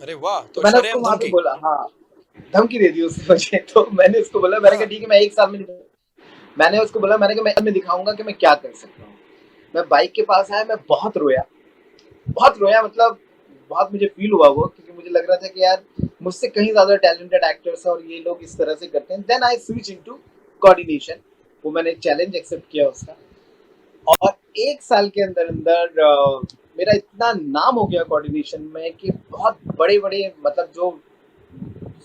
अरे वाह, तो तो मैंने उसको शरेआम वहाँ पे धमकी। बोला, हाँ, धमकी दे दी उसने मुझे। तो मैंने उसको बोला, मैंने कहा हाँ। ठीक है, मैं 1 साल में मैंने उसको बोला, मैंने कहा मैं दिखाऊंगा कि मैं क्या कर सकता हूँ। मैं बाइक के पास आया, मैं बहुत रोया, मतलब बहुत मुझे फील हुआ वो, क्योंकि मुझे लग रहा था कि यार मुझसे कहीं ज्यादा टैलेंटेड एक्टर्स है और ये लोग इस तरह से करते हैं। Then I switch into coordination. वो मैंने चैलेंज एक्सेप्ट किया उसका, और 1 साल के अंदर अंदर मेरा इतना नाम हो गया कोऑर्डिनेशन में कि बहुत बड़े बड़े, मतलब जो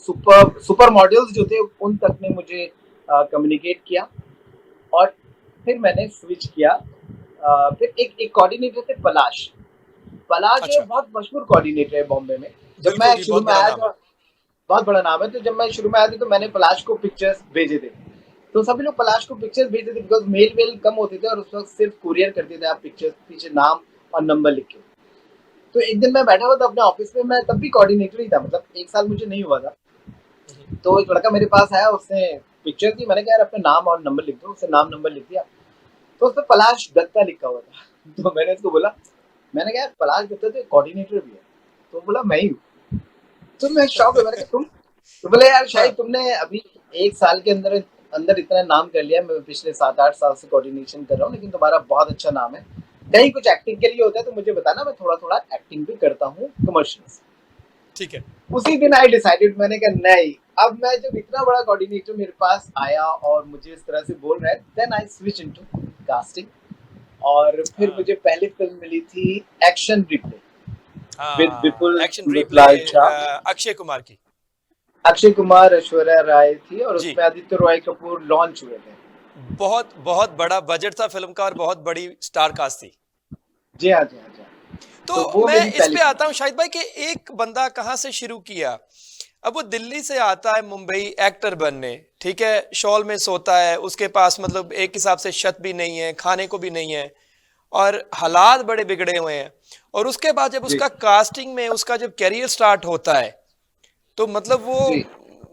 सुपर सुपर मॉडल्स जो थे उन तक ने मुझे कम्युनिकेट किया। और फिर मैंने स्विच किया। फिर एक कोऑर्डिनेटर थे, पलाश। पलाश जो है अच्छा। बहुत मशहूर कोऑर्डिनेटर है बॉम्बे में। जब बिल्कुल मैं जी, शुरू बहुत में बड़ा आया नाम है। था, बहुत बड़ा नाम है, तो जब मैं शुरू में आया था तो मैंने पलाश को पिक्चर्स भेजे थे। तो सभी लोग पलाश को पिक्चर्स भेजते थे बिकॉज मेल वेल कम होते थे और उस वक्त सिर्फ कुरियर करते थे आप पिक्चर्स, पीछे नाम और नंबर लिख के। तो एक दिन मैं बैठा हुआ था अपने ऑफिस में, मैं तब भी कोऑर्डिनेटर ही था, मतलब 1 साल मुझे नहीं हुआ था। हम्म, तो एक लड़का मेरे पास आया, उसने पिक्चर दी, मैंने कहा यार अपने नाम और नंबर लिख दो, उसने नाम नंबर लिख दिया। तो उस पर पलाश दत्ता लिखा हुआ था। तो मैंने उसको बोला, मैंने कहा यार पलाश दत्ता तो कोऑर्डिनेटर भी है। तो बोला मैं ही हूँ। तो मैं शॉक हुआ, मैंने कहा तुम? तो बोले यार शायद हाँ। तुमने अभी 1 साल के अंदर अंदर इतना नाम कर लिया, मैं पिछले 7-8 साल से कोऑर्डिनेशन कर रहा हूँ, लेकिन तुम्हारा बहुत अच्छा नाम है, कहीं कुछ एक्टिंग के लिए होता है तो मुझे बताना, मैं थोड़ा थोड़ा एक्टिंग भी करता हूँ कमर्शियल्स। ठीक है। उसी दिन आई डिसाइडेड, मैंने कहा नहीं, अब मैं जब इतना बड़ा कोऑर्डिनेटर मेरे पास आया और मुझे इस तरह से बोल रहा है, then I switch into casting. और फिर हाँ। मुझे पहली फिल्म मिली थी एक्शन रिप्ले। विद हाँ, विपुल एक्शन रिप्ले विपलाल शाह, अक्षय कुमार की। अक्षय कुमार, ऐश्वर्या राय थी और जी, उसमें आदित्य रॉय कपूर लॉन्च हुए थे। बहुत बहुत बड़ा बजट था फिल्म का और बहुत बड़ी स्टार कास्ट थी। जी हाँ, जी हाँ, जी हाँ। तो तो वो मैं मेरी इस पहली पे फिल्म। आता हूँ शाहिद भाई कि एक बंदा कहाँ से शुरू किया। अब वो दिल्ली से आता है मुंबई एक्टर बनने, ठीक है, शॉल में सोता है, उसके पास मतलब एक हिसाब से छत भी नहीं है, खाने को भी नहीं है, और हालात बड़े बिगड़े हुए हैं। और उसके बाद जब जी, उसका कास्टिंग में उसका जब कैरियर स्टार्ट होता है, तो मतलब वो, जी,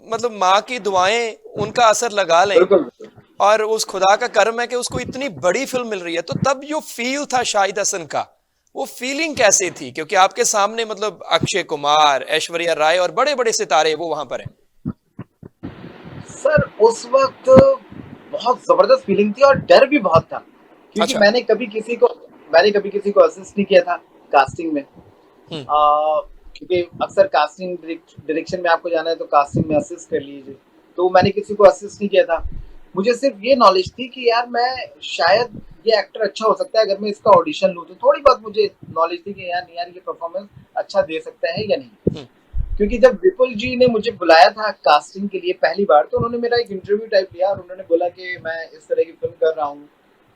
मतलब माँ की दुआएं उनका असर लगा लें, बिल्कुल, बिल्कुल। और उस खुदा का करम है कि उसको इतनी बड़ी फिल्म मिल रही है। तो तब जो फील था शाहिद हसन का, वो फीलिंग कैसे थी, क्योंकि आपके सामने मतलब अक्षय कुमार, ऐश्वर्या राय और बड़े बड़े सितारे वो वहां पर हैं। सर उस वक़्त बहुत ज़बरदस्त फीलिंग थी और डर भी बहुत था, क्योंकि अच्छा। मैंने कभी किसी को असिस्ट नहीं किया था कास्टिंग में। हम्म। क्योंकि अक्सर कास्टिंग डायरेक्शन में आपको जाना है तो कास्टिंग में असिस्ट कर लीजिए। तो मैंने किसी को असिस्ट नहीं किया था। मुझे सिर्फ ये नॉलेज थी कि यार मैं शायद ये एक्टर अच्छा हो सकता है अगर मैं इसका ऑडिशन लूँ, तो थोड़ी बहुत मुझे नॉलेज थी कि यार ये परफॉर्मेंस अच्छा दे सकता है या नहीं। हम्म। क्योंकि जब विपुल जी ने मुझे बुलाया था कास्टिंग के लिए पहली बार, तो उन्होंने मेरा एक इंटरव्यू टाइप लिया और उन्होंने बोला कि मैं इस तरह की फिल्म कर रहा हूँ,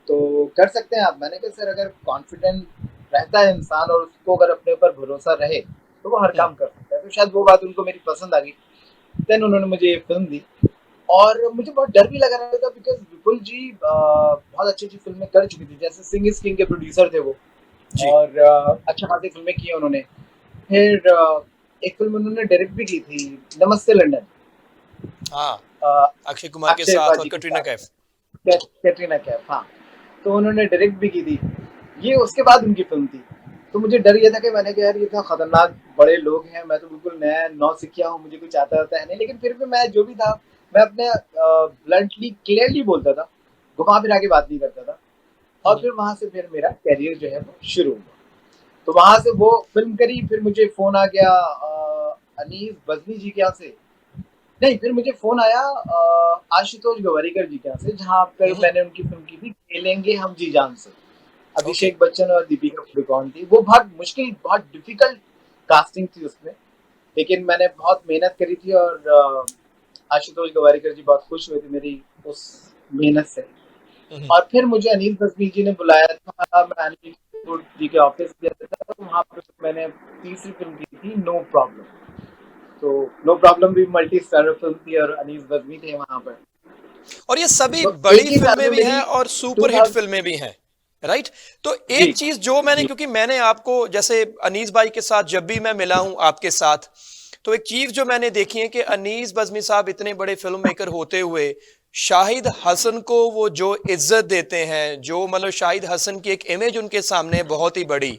तो कर सकते हैं आप। मैंने कहा सर अगर कॉन्फिडेंट रहता है इंसान और उसको अगर अपने ऊपर भरोसा रहे तो वो हर हम्म। काम कर सकता है। तो शायद वो बात उनको मेरी पसंद आ गई। देन उन्होंने मुझे ये फिल्म दी और मुझे बहुत डर भी लगा रहा था बिकॉज विपुल जी बहुत अच्छी अच्छी फिल्में कर चुकी थी, जैसे सिंह इज किंग के प्रोड्यूसर थे वो। जी। और अच्छा खासी फिल्में की हैं उन्होंने। फिर एक फिल्म उन्होंने डायरेक्ट भी की थी, नमस्ते लंदन, हाँ, अ, अक्षय कुमार के अक्षय साथ और बाजी के कटरीना साथ, कैफ। कैटरीना कैफ, हाँ। तो उन्होंने डायरेक्ट भी की थी। ये उसके बाद उनकी फिल्म थी। तो मुझे डर ये था कि मैंने कहा यार ये तो खतरनाक बड़े लोग हैं, मैं तो बिल्कुल नया नौसिखिया हूँ, मुझे कुछ आता होता है नहीं, लेकिन फिर भी मैं जो भी था मैं अपने ब्लंटली क्लियरली बोलता था, घुमा फिरा के बात नहीं करता था। और हम्म। फिर वहां से फिर मेरा कैरियर जो है वो शुरू हुआ। तो वहां से वो फिल्म करी, फिर मुझे फोन आ गया अनीस बजनी जी के यहाँ से। नहीं, फिर मुझे फ़ोन आया आशुतोष गोवारिकर जी के यहाँ से, जहाँ पर हम्म। मैंने उनकी फ़िल्म की थी खेलेंगे हम जी जान से। ओके। अभिषेक बच्चन और दीपिका पादुकोण थी। वो बहुत मुश्किल, बहुत डिफ़िकल्ट कास्टिंग थी उसमें, लेकिन मैंने बहुत मेहनत करी थी और आशुतोष गोवारिकर जी बहुत खुश हुए थे मेरी उस मेहनत से। हम्म। और फिर मुझे अनिल बख्शी जी ने बुलाया था, मैं अनिल कपूर जी के ऑफ़िस गया था, तो वहाँ पे मैंने तीसरी फ़िल्म की थी नो प्रॉब्लम। तो नो प्रॉब्लम भी मल्टी स्टारर फ़िल्म थी और अनीस बज्मी थे वहाँ पर। और ये सभी तो बड़ी एक ही साल फिल्में में भी मेरी हैं और सुपरहिट 2000। फिल्में भी हैं, राइट। तो जी, एक चीज जो मैंने, जी, क्योंकि मैंने आपको जैसे अनीस भाई के साथ जब भी मैं मिला हूं आपके साथ, तो एक चीज जो मैंने देखी है कि अनीस बज्मी साहब इतने बड़े फिल्म मेकर होते हुए शाहिद हसन को वो जो इज्जत देते हैं, जो मतलब शाहिद हसन की एक इमेज उनके सामने है बहुत ही बड़ी,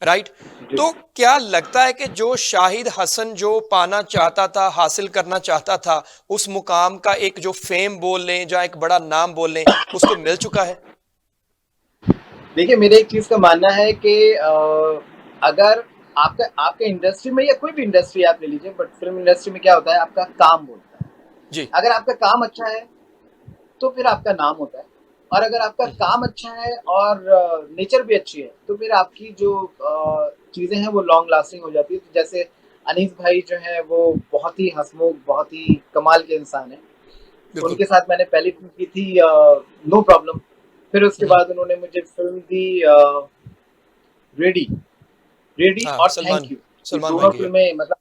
राइट। जी। तो क्या लगता है कि जो शाहिद हसन जो पाना चाहता था, हासिल करना चाहता था, उस मुकाम का एक जो फेम बोल लें, या एक बड़ा नाम बोल लें, उसको मिल चुका है? देखिए मेरे एक चीज़ का मानना है कि अगर आपका आपके इंडस्ट्री में या कोई भी इंडस्ट्री आप ले लीजिए, बट फ़िल्म इंडस्ट्री में क्या होता है, आपका काम बोलता है। जी। अगर आपका काम अच्छा है, तो फिर आपका नाम होता है। और अगर आपका हम्म। काम अच्छा है और नेचर भी अच्छी है, तो फिर आपकी जो चीज़ें हैं वो लॉन्ग लास्टिंग हो जाती है। तो जैसे अनीस भाई जो हैं वो बहुत ही हँसमुख, बहुत ही कमाल के इंसान हैं। बिल्कुल। उनके साथ मैंने पहली फ़िल्म की थी नो प्रॉब्लम। फिर उसके हम्म। बाद उन्होंने मुझे फ़िल्म दी रेडी, रेडी हाँ, और थैंक सलमान, यू। ये सलमान भाई दोनों की है। फ़िल्में मतलब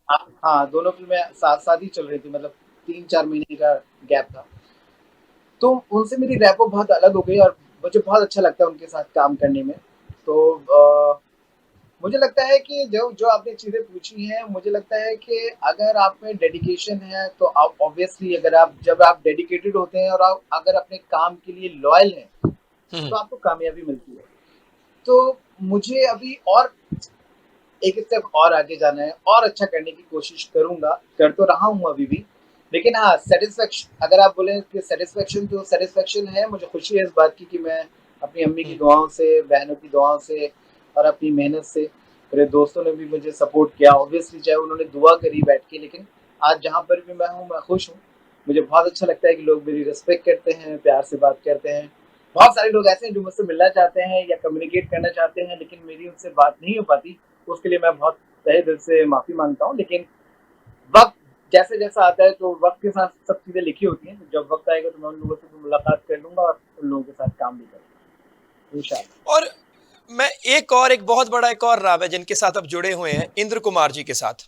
हाँ, दोनों फ़िल्में साथ-साथ ही चल रही थी, मतलब 3-4 महीने का गैप था। तो उनसे मेरी रैपो बहुत अलग हो गई और मुझे बहुत अच्छा लगता है उनके साथ काम करने में। तो मुझे लगता है कि जो जो आपने चीज़ें पूछी हैं, मुझे लगता है कि अगर आप में डेडिकेशन है, तो आप ऑब्वियसली अगर आप जब आप डेडिकेटेड होते हैं और आप अगर अपने काम के लिए लॉयल हैं, हम्म। तो आपको कामयाबी मिलती है। तो मुझे अभी और एक स्टेप और आगे जाना है और अच्छा करने की कोशिश करूँगा, कर तो रहा हूँ अभी भी। लेकिन हाँ, सैटिस्फैक्शन अगर आप बोलें कि सैटिस्फैक्शन, तो सैटिस्फैक्शन है, मुझे खुशी है इस बात की कि मैं अपनी अम्मी की हम्म। दुआओं से, बहनों की दुआओं से और अपनी मेहनत से, मेरे दोस्तों ने भी मुझे सपोर्ट किया ऑब्वियसली, चाहे उन्होंने दुआ करी बैठ के, लेकिन आज जहाँ पर भी मैं हूँ, मैं खुश हूँ। मुझे बहुत अच्छा लगता है कि लोग मेरी रिस्पेक्ट करते हैं, प्यार से बात करते हैं। बहुत सारे लोग ऐसे हैं जो मुझसे मिलना चाहते हैं या कम्युनिकेट करना चाहते हैं, लेकिन मेरी उनसे बात नहीं हो पाती। उसके लिए मैं बहुत तहे दिल से माफी मांगता हूँ, लेकिन वक्त जैसे जैसा आता है तो वक्त के साथ सब चीजें लिखी होती हैं। जब वक्त आएगा तो मैं उन लोगों से भी मुलाकात कर लूंगा और उन लोगों के साथ काम भी करूंगा इंशाल्लाह। और मैं एक बहुत बड़ा एक और नाम है जिनके साथ आप जुड़े हुए हैं, इंद्र कुमार जी के साथ।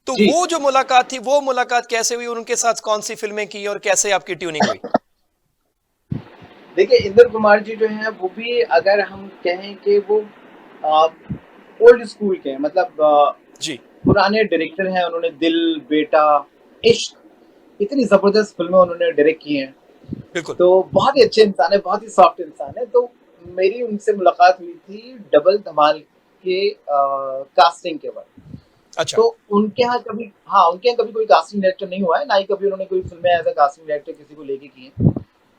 तो जी, वो जो मुलाकात थी, वो मुलाकात कैसे हुई, उनके साथ कौन सी फिल्में की और कैसे आपकी ट्यूनिंग हुई? देखिए इंद्र कुमार जी जो हैं वो भी, अगर हम कहें कि वो ओल्ड स्कूल के हैं, मतलब जी, पुराने डायरेक्टर हैं। उन्होंने दिल, बेटा, इश्क, इतनी जबरदस्त फिल्में उन्होंने डायरेक्ट की हैं। बिल्कुल। तो बहुत ही अच्छे इंसान है, बहुत ही सॉफ्ट इंसान है। तो मेरी उनसे मुलाकात हुई थी डबल धमाल के कास्टिंग के वक्त। अच्छा। तो उनके यहाँ कभी, हाँ, उनके यहाँ कभी कोई कास्टिंग डायरेक्टर नहीं हुआ है, ना ही कभी उन्होंने कोई फिल्में एज अ कास्टिंग डायरेक्टर किसी को लेके की है।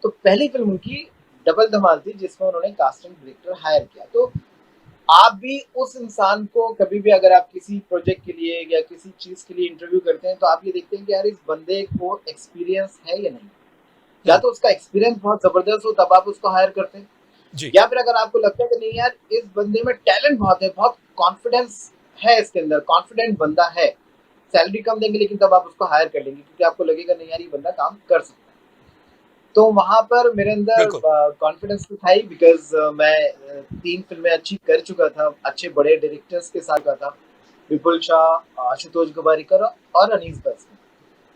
तो पहली फिल्म उनकी डबल धमाल थी जिसमें उन्होंने कास्टिंग डायरेक्टर हायर किया। तो आप भी उस इंसान को कभी भी, अगर आप किसी प्रोजेक्ट के लिए या किसी चीज के लिए इंटरव्यू करते हैं, तो आप ये देखते हैं कि यार इस बंदे को एक्सपीरियंस है या नहीं। या हम्म। तो उसका एक्सपीरियंस बहुत जबरदस्त हो तब आप उसको हायर करते हैं, जी। या फिर अगर आपको लगता है कि नहीं यार इस बंदे में टैलेंट बहुत है, बहुत कॉन्फिडेंस है इसके अंदर, कॉन्फिडेंट बंदा है, सैलरी कम देंगे लेकिन तब आप उसको हायर कर लेंगे क्योंकि आपको लगेगा नहीं यार ये बंदा काम कर सकता है। तो वहां पर मेरे अंदर बिल्कुल। कॉन्फिडेंस तो था ही, बिकॉज मैं 3 फिल्में अच्छी कर चुका था, अच्छे बड़े डायरेक्टर्स के साथ का था, विपुल शाह, आशुतोष गोवारिकर और अनीस बख्शी।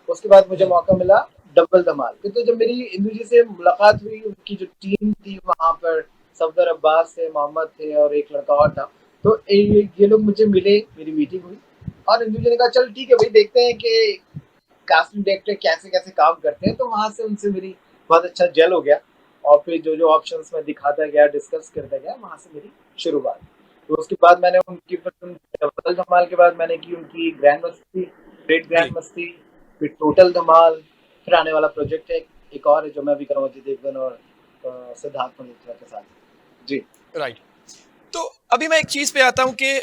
उसके बाद मुझे हम्म। मौका मिला डबल धमाल के। तो जब मेरी इंदु जी से मुलाकात हुई, उनकी जो टीम थी वहां पर, सफदर अब्बास थे, मोहम्मद थे और एक लड़का और था। तो ये लोग मुझे मिले, मेरी मीटिंग हुई और इंदु जी ने कहा चल ठीक है भाई, देखते हैं कि कास्टिंग डायरेक्टर कैसे कैसे काम करते हैं। तो वहां से उनसे मेरी बहुत अच्छा जेल हो गया और फिर जो जो ऑप्शंस मैं दिखाता गया, डिस्कस करता गया, वहां से मेरी शुरुआत। तो उसके बाद मैंने उनकी फिल्म डबल धमाल के बाद मैंने की उनकी ग्रैंड मस्ती, ग्रेट जी। ग्रैंड मस्ती, फिर टोटल धमाल, फिर आने वाला प्रोजेक्ट है एक और है जो मैं भी करूँगा अजय देवगन और सिद्धार्थ मल्होत्रा के साथ। जी। राइट। तो अभी मैं एक चीज पे आता हूं कि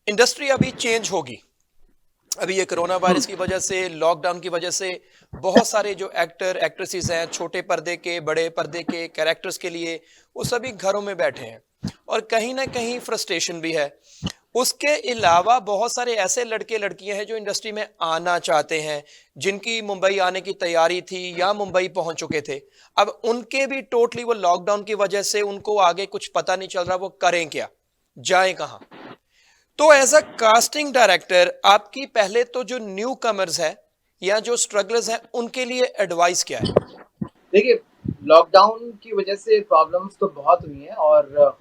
इंडस्ट्री अभी चेंज होगी। अभी ये कोरोना हम्म, वायरस की वजह से, लॉकडाउन की वजह से बहुत सारे जो एक्टर एक्ट्रेसेस हैं, छोटे पर्दे के, बड़े पर्दे के कैरेक्टर्स के लिए, वो सभी घरों में बैठे हैं और कहीं ना कहीं फ्रस्ट्रेशन भी है। उसके अलावा बहुत सारे ऐसे लड़के लड़कियां हैं जो इंडस्ट्री में आना चाहते हैं, जिनकी मुंबई आने की तैयारी थी या मुंबई पहुंच चुके थे। अब उनके भी टोटली वो लॉकडाउन की वजह से उनको आगे कुछ पता नहीं चल रहा, वो करें क्या, जाएं कहां। तो एज अ कास्टिंग डायरेक्टर आपकी पहले तो जो न्यू कमर्स है या जो स्ट्रगलर्स हैं उनके लिए एडवाइस क्या है? देखिए लॉकडाउन की वजह से प्रॉब्लम्स तो बहुत हुई हैं और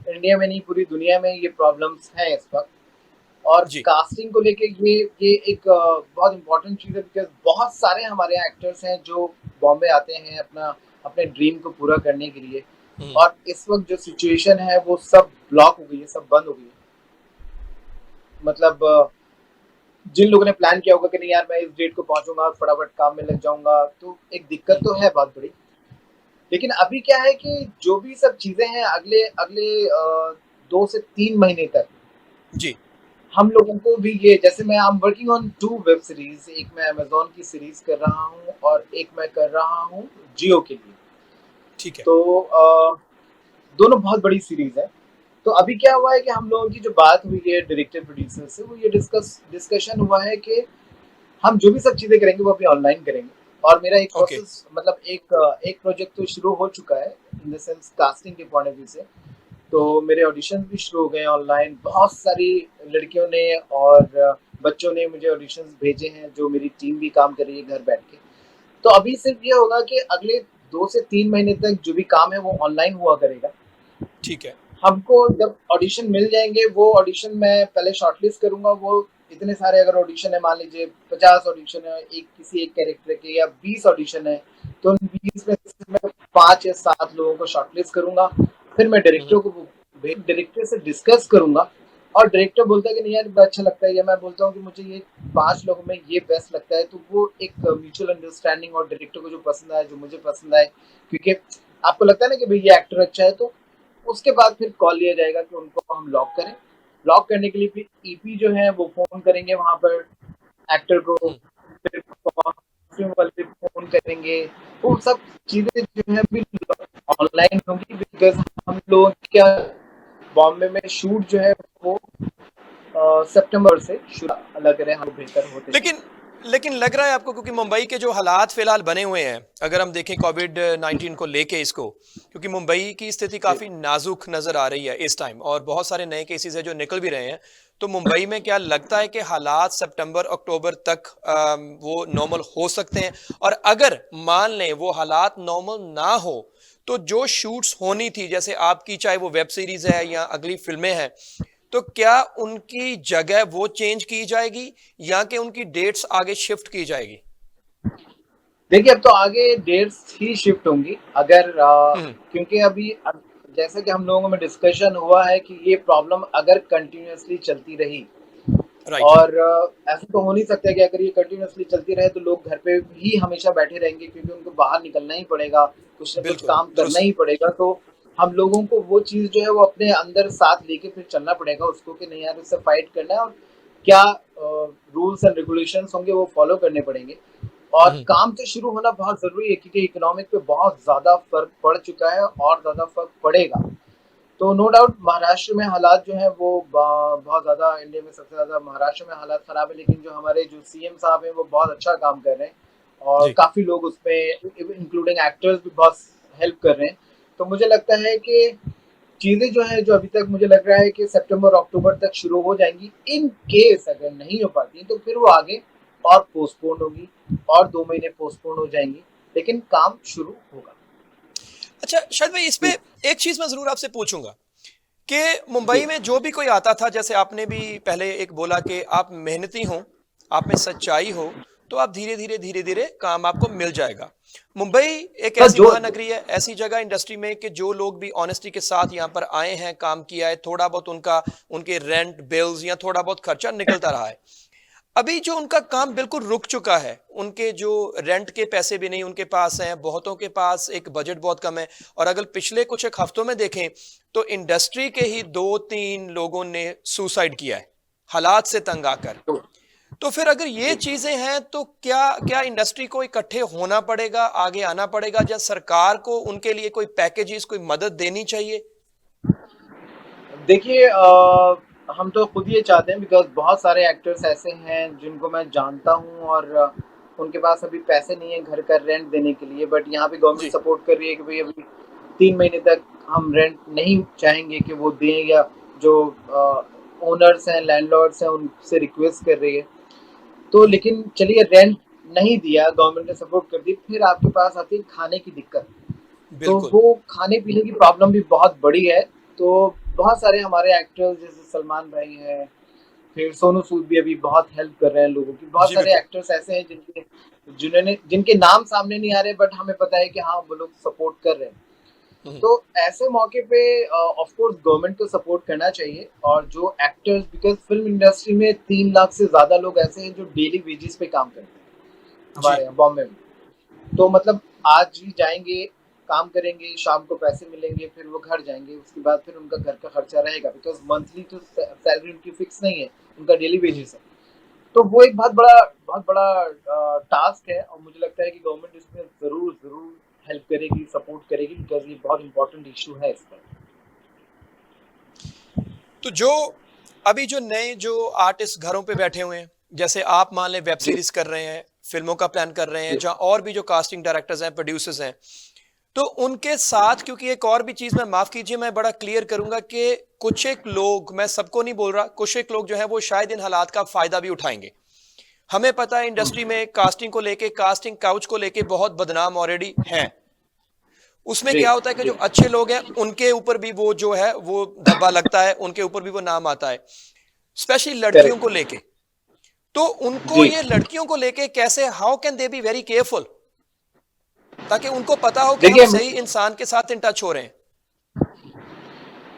इंडिया में नहीं पूरी दुनिया में ये प्रॉब्लम्स हैं इस वक्त। और जी। कास्टिंग को लेके ये एक बहुत इंपॉर्टेंट चीज़ है, बिकॉज बहुत सारे हमारे एक्टर्स हैं जो बॉम्बे आते हैं अपना अपने ड्रीम को पूरा करने के लिए। हम्म। और इस वक्त जो सिचुएशन है वो सब ब्लॉक हो गई है, सब बंद हो गई है। मतलब जिन लोगों ने प्लान किया होगा कि नहीं यार मैं इस डेट को पहुंचूंगा, फटाफट काम में लग जाऊंगा, तो एक दिक्कत हम्म। तो है बहुत बड़ी। लेकिन अभी क्या है कि जो भी सब चीजें हैं अगले अगले 2 से 3 महीने तक जी। हम लोगों को भी, ये जैसे मैं I am working on 2 web series, एक मैं अमेजोन की सीरीज कर रहा हूँ और एक मैं कर रहा हूँ जियो के लिए। ठीक है। तो दोनों बहुत बड़ी सीरीज है। तो अभी क्या हुआ है कि हम लोगों की जो बात हुई है डायरेक्टर प्रोड्यूसर से, वो ये डिस्कशन हुआ है कि हम जो भी सब चीजें करेंगे वो अभी ऑनलाइन करेंगे। और मेरा एक ओके। प्रोसेस, मतलब एक प्रोजेक्ट तो शुरू हो चुका है इन द सेंस कास्टिंग के पॉइंट ऑफ व्यू से। तो मेरे ऑडिशन भी शुरू हो गए ऑनलाइन, बहुत सारी लड़कियों ने और बच्चों ने मुझे ऑडिशंस भेजे हैं, जो मेरी टीम भी काम कर रही है घर बैठ के। तो अभी सिर्फ ये होगा कि अगले 2 से 3 महीने तक जो भी काम है वो ऑनलाइन हुआ करेगा। ठीक है। हमको जब ऑडिशन मिल जाएंगे, वो ऑडिशन मैं पहले शॉर्टलिस्ट करूंगा। वो इतने सारे अगर ऑडिशन है, मान लीजिए 50 ऑडिशन है एक किसी एक कैरेक्टर के या 20 ऑडिशन है, तो उन 20 में से मैं 5 या 7 लोगों को शॉर्टलिस्ट करूंगा। फिर मैं डायरेक्टर को डायरेक्टर से डिस्कस करूंगा और डायरेक्टर बोलता है कि नहीं यार बड़ा अच्छा लगता है, या मैं बोलता हूँ कि मुझे ये 5 लोगों में ये बेस्ट लगता है, तो वो एक म्यूचुअल अंडरस्टैंडिंग और डायरेक्टर को जो पसंद आए, जो मुझे पसंद आए, क्योंकि आपको लगता है ना कि भाई ये एक्टर अच्छा है, तो उसके बाद फिर कॉल लिया जाएगा कि उनको हम लॉक करें। लॉक करने के लिए फिर ईपी जो है वो फोन करेंगे वहां पर एक्टर को, हम्म। फिर कॉस्ट्यूम वाले फोन करेंगे। वो सब चीजें जो है भी ऑनलाइन होंगी, बिकॉज हम लोग क्या बॉम्बे में शूट जो है वो सितंबर से शुरू लग रहे हैं हम बेहतर होते जाएंगे। लेकिन लेकिन लग रहा है आपको, क्योंकि मुंबई के जो हालात फिलहाल बने हुए हैं, अगर हम देखें कोविड 19 को लेके इसको, क्योंकि मुंबई की स्थिति जी काफी नाजुक नजर आ रही है इस टाइम, और बहुत सारे नए केसेस है जो निकल भी रहे हैं। तो मुंबई में क्या लगता है कि हालात सितंबर अक्टूबर तक वो नॉर्मल हो सकते हैं? और अगर मान लें वो हालात नॉर्मल ना हो, तो जो शूट्स होनी थी, जैसे आपकी चाहे वो वेब सीरीज है या अगली फिल्में हैं, तो क्या उनकी जगह वो चेंज की जाएगी या कि उनकी डेट्स आगे शिफ्ट की जाएगी? देखिए, अब तो आगे डेट्स ही शिफ्ट होंगी अगर हम्म। क्योंकि अभी जैसा कि हम लोगों में डिस्कशन हुआ है कि ये प्रॉब्लम अगर कंटिन्यूअसली चलती रही राइट। और ऐसा तो हो नहीं सकता कि अगर ये कंटिन्यूअसली चलती रहे तो लोग घर पे ही हमेशा बैठे रहेंगे, क्योंकि उनको बाहर निकलना ही पड़ेगा, कुछ ना कुछ बिल्कुल काम करना दुरुस्त। ही पड़ेगा। तो हम लोगों को वो चीज़ जो है वो अपने अंदर साथ लेके फिर चलना पड़ेगा उसको, कि नहीं यार, इससे फाइट करना है और क्या रूल्स एंड रेगुलेशंस होंगे वो फॉलो करने पड़ेंगे। और हम्म। काम तो शुरू होना बहुत ज़रूरी है, क्योंकि इकोनॉमिक पे बहुत ज़्यादा फ़र्क पड़ चुका है और ज़्यादा फ़र्क पड़ेगा। तो नो डाउट महाराष्ट्र में हालात जो हैं वो बहुत ज़्यादा, इंडिया में सबसे ज़्यादा महाराष्ट्र में हालात ख़राब है, लेकिन जो हमारे जो सीएम साहब हैं वो बहुत अच्छा काम कर रहे हैं और जी। काफ़ी लोग उसमें इंक्लूडिंग एक्टर्स भी बहुत हेल्प कर रहे हैं। तो मुझे लगता है कि चीज़ें जो हैं, जो अभी तक मुझे लग रहा है कि सितंबर अक्टूबर तक शुरू हो जाएंगी। इन केस अगर नहीं हो पाती तो फिर वो आगे और पोस्टपोन होगी और 2 महीने पोस्टपोन हो जाएंगी, लेकिन काम शुरू होगा। अच्छा शायद भाई, इस पे जी एक चीज मैं जरूर आपसे पूछूंगा कि जी मुंबई में जो भी कोई आता था, जैसे आपने भी पहले एक बोला कि आप मेहनती हो, आप में सच्चाई हो, तो आप धीरे धीरे काम आपको मिल जाएगा। मुंबई एक हाँ, ऐसी जो महानगरी है, ऐसी जगह इंडस्ट्री में कि जो लोग भी ऑनेस्टी के साथ यहाँ पर आए हैं, काम किया है, थोड़ा बहुत उनका उनके रेंट बिल्स या थोड़ा बहुत खर्चा निकलता रहा है। अभी जो उनका काम बिल्कुल रुक चुका है, उनके जो रेंट के पैसे भी नहीं उनके पास हैं, बहुतों के पास एक बजट बहुत कम है। और अगर पिछले कुछ एक हफ्तों में देखें तो इंडस्ट्री के ही 2-3 लोगों ने सुसाइड किया है, हालात से तंग आकर। तो तो फिर अगर ये जी चीजें हैं तो क्या क्या इंडस्ट्री को इकट्ठे होना पड़ेगा, आगे आना पड़ेगा, या सरकार को उनके लिए कोई पैकेजेस, कोई मदद देनी चाहिए? देखिए, हम तो खुद ये चाहते हैं, बिकॉज़ बहुत सारे एक्टर्स ऐसे हैं जिनको मैं जानता हूँ और उनके पास अभी पैसे नहीं है घर का रेंट देने के लिए, बट यहाँ पे गवर्नमेंट जी। सपोर्ट कर रही है कि भाई अभी 3 महीने तक हम रेंट नहीं चाहेंगे कि वो दें, या जो ओनर्स हैं, लैंडलॉर्ड्स हैं, उनसे रिक्वेस्ट कर रही है। तो लेकिन चलिए, रेंट नहीं दिया, गवर्नमेंट ने सपोर्ट कर दी, फिर आपके पास आती है खाने की दिक्कत। तो बिल्कुल। वो खाने-पीने की प्रॉब्लम भी बहुत बड़ी है। तो बहुत सारे हमारे एक्टर्स जैसे सलमान भाई हैं, फिर सोनू सूद भी अभी बहुत हेल्प कर रहे हैं लोगों की। बहुत जी सारे बिल्कुल। एक्टर्स ऐसे हैं जिनके नाम सामने नहीं आ रहे, बट हमें पता है कि हाँ, वो लोग सपोर्ट कर रहे हैं। हम्म। तो ऐसे मौके पे ऑफ कोर्स गवर्नमेंट को सपोर्ट करना चाहिए, और जो एक्टर्स, बिकॉज़ फ़िल्म इंडस्ट्री में 3 लाख से ज़्यादा लोग ऐसे हैं जो डेली वेजेस पे काम करते हैं, जी। हमारे यहाँ बॉम्बे में। तो मतलब आज ही जाएँगे, काम करेंगे, शाम को पैसे मिलेंगे, फिर वो घर जाएँगे, उसके बाद फिर उनका घर का खर्चा रहेगा, बिकॉज़ मंथली तो सैलरी उनकी फिक्स नहीं है, उनका डेली हम्म। वेजेस है। तो वो एक बहुत बड़ा टास्क है, और मुझे लगता है कि गवर्नमेंट इसमें ज़रूर हेल्प करेगी, सपोर्ट करेगी, बिकॉज़ ये बहुत इम्पोर्टेंट इश्यू है इस पर। तो जो अभी जो नए जो आर्टिस्ट घरों पे बैठे हुए हैं, जैसे आप मान लें वेब जी, सीरीज कर रहे हैं, फिल्मों का प्लान कर रहे हैं, जी, जहां और भी जो कास्टिंग डायरेक्टर्स हैं, प्रोड्यूसर्स हैं, तो उनके साथ, क्योंकि एक और भी चीज मैं, माफ कीजिए, मैं बड़ा क्लियर करूंगा कि कुछ एक लोग, मैं सबको नहीं बोल रहा, कुछ एक लोग जो है वो शायद इन हालात का फायदा भी उठाएंगे। हमें पता है हुँ, इंडस्ट्री में कास्टिंग को लेके, कास्टिंग काउच को लेके बहुत बदनाम ऑलरेडी हैं। उसमें जी, क्या होता है कि जो जी, अच्छे लोग हैं उनके ऊपर भी वो जो है वो धब्बा लगता है, उनके ऊपर भी वो नाम आता है, स्पेशली लड़कियों को करेक्ट। लेके। तो उनको जी, ये लड़कियों को लेके कैसे, how can they be very careful, ताकि उनको पता हो कि हम देखिए सही इंसान के साथ इन टच हो रहे हैं?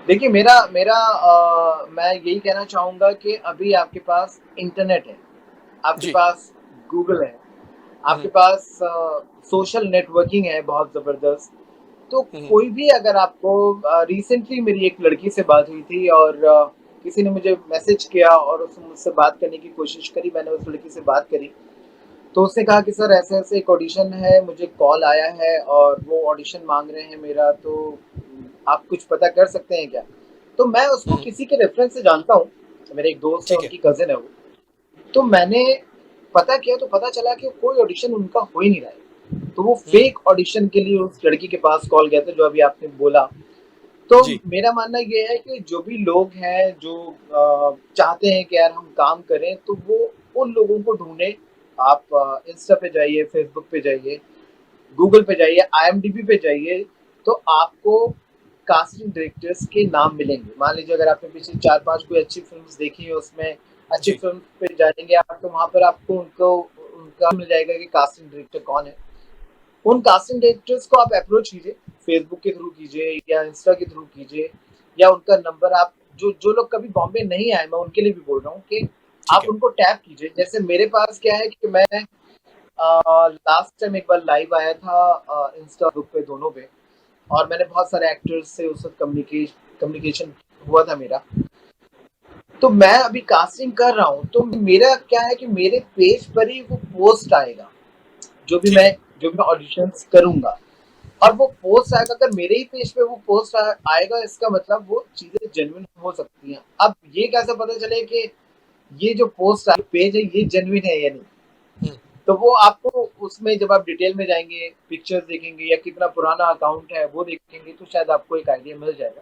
देखिए, मेरा मेरा मैं यही कहना चाहूँगा कि अभी आपके पास इंटरनेट है, आपके जी। पास गूगल है, आपके हम्म। पास सोशल नेटवर्किंग है बहुत ज़बरदस्त। तो हम्म। कोई भी अगर आपको रिसेंटली मेरी एक लड़की से बात हुई थी, और किसी ने मुझे मैसेज किया और उसने मुझसे बात करने की कोशिश करी, मैंने उस लड़की से बात करी। तो उसने कहा कि सर ऐसे-ऐसे एक ऑडिशन है, मुझे कॉल आया है और वो ऑडिशन माँग रहे हैं मेरा, तो आप कुछ पता कर सकते हैं क्या? तो मैं उसको हम्म। किसी के रेफ़रेंस से जानता हूँ, मेरे एक दोस्त है, ठीक है। उनकी कजिन है वो। तो मैंने पता किया तो पता चला कि कोई ऑडिशन उनका हो ही नहीं रहा है। तो वो फेक ऑडिशन के लिए उस लड़की के पास कॉल गया था, जो अभी आपने बोला। तो जी। मेरा मानना ये है कि जो भी लोग हैं जो चाहते हैं कि यार हम काम करें, तो वो उन लोगों को ढूंढे। आप इंस्टा पे जाइए, फेसबुक पे जाइए, गूगल पे जाइए, आईएमडीबी पे जाइए, तो आपको कास्टिंग डायरेक्टर्स के नाम मिलेंगे। मान लीजिए अगर आपने पिछली 4-5 कोई अच्छी फ़िल्म्स देखी है, उसमें अच्छी जी। फ़िल्म पे जाएँगे आप, तो वहाँ पर आपको उनको उनका मिल जाएगा कि कास्टिंग डायरेक्टर कौन है। उन कास्टिंग डायरेक्टर्स को आप अप्रोच कीजिए, फेसबुक के थ्रू कीजिए या इंस्टा के थ्रू कीजिए, या उनका नंबर आप, जो जो लोग कभी बॉम्बे नहीं आए, मैं उनके लिए भी बोल रहा हूँ कि ठीक आप है। उनको टैप कीजिए। जैसे मेरे पास क्या है कि मैं लास्ट टाइम एक बार लाइव आया था इंस्टा बुक पे, दोनों पे, और मैंने बहुत सारे एक्टर्स से उस वक्त कम्युनिकेशन हुआ था मेरा। तो मैं अभी कास्टिंग कर रहा हूँ, तो मेरा क्या है कि मेरे पेज पर ही वो पोस्ट आएगा, जो भी ठीक मैं है। जो भी मैं ऑडिशंस करूंगा, और वो पोस्ट आएगा। अगर मेरे ही पेज पे वो पोस्ट आएगा, इसका मतलब वो चीजें जेन्युइन हो सकती हैं। अब ये कैसे पता चले कि ये जो पोस्ट पेज है ये जेन्युइन है या नहीं? हम्म। तो वो आपको उसमें जब आप डिटेल में जाएंगे, पिक्चर्स देखेंगे या कितना पुराना अकाउंट है वो देखेंगे, तो शायद आपको एक आइडिया मिल जाएगा।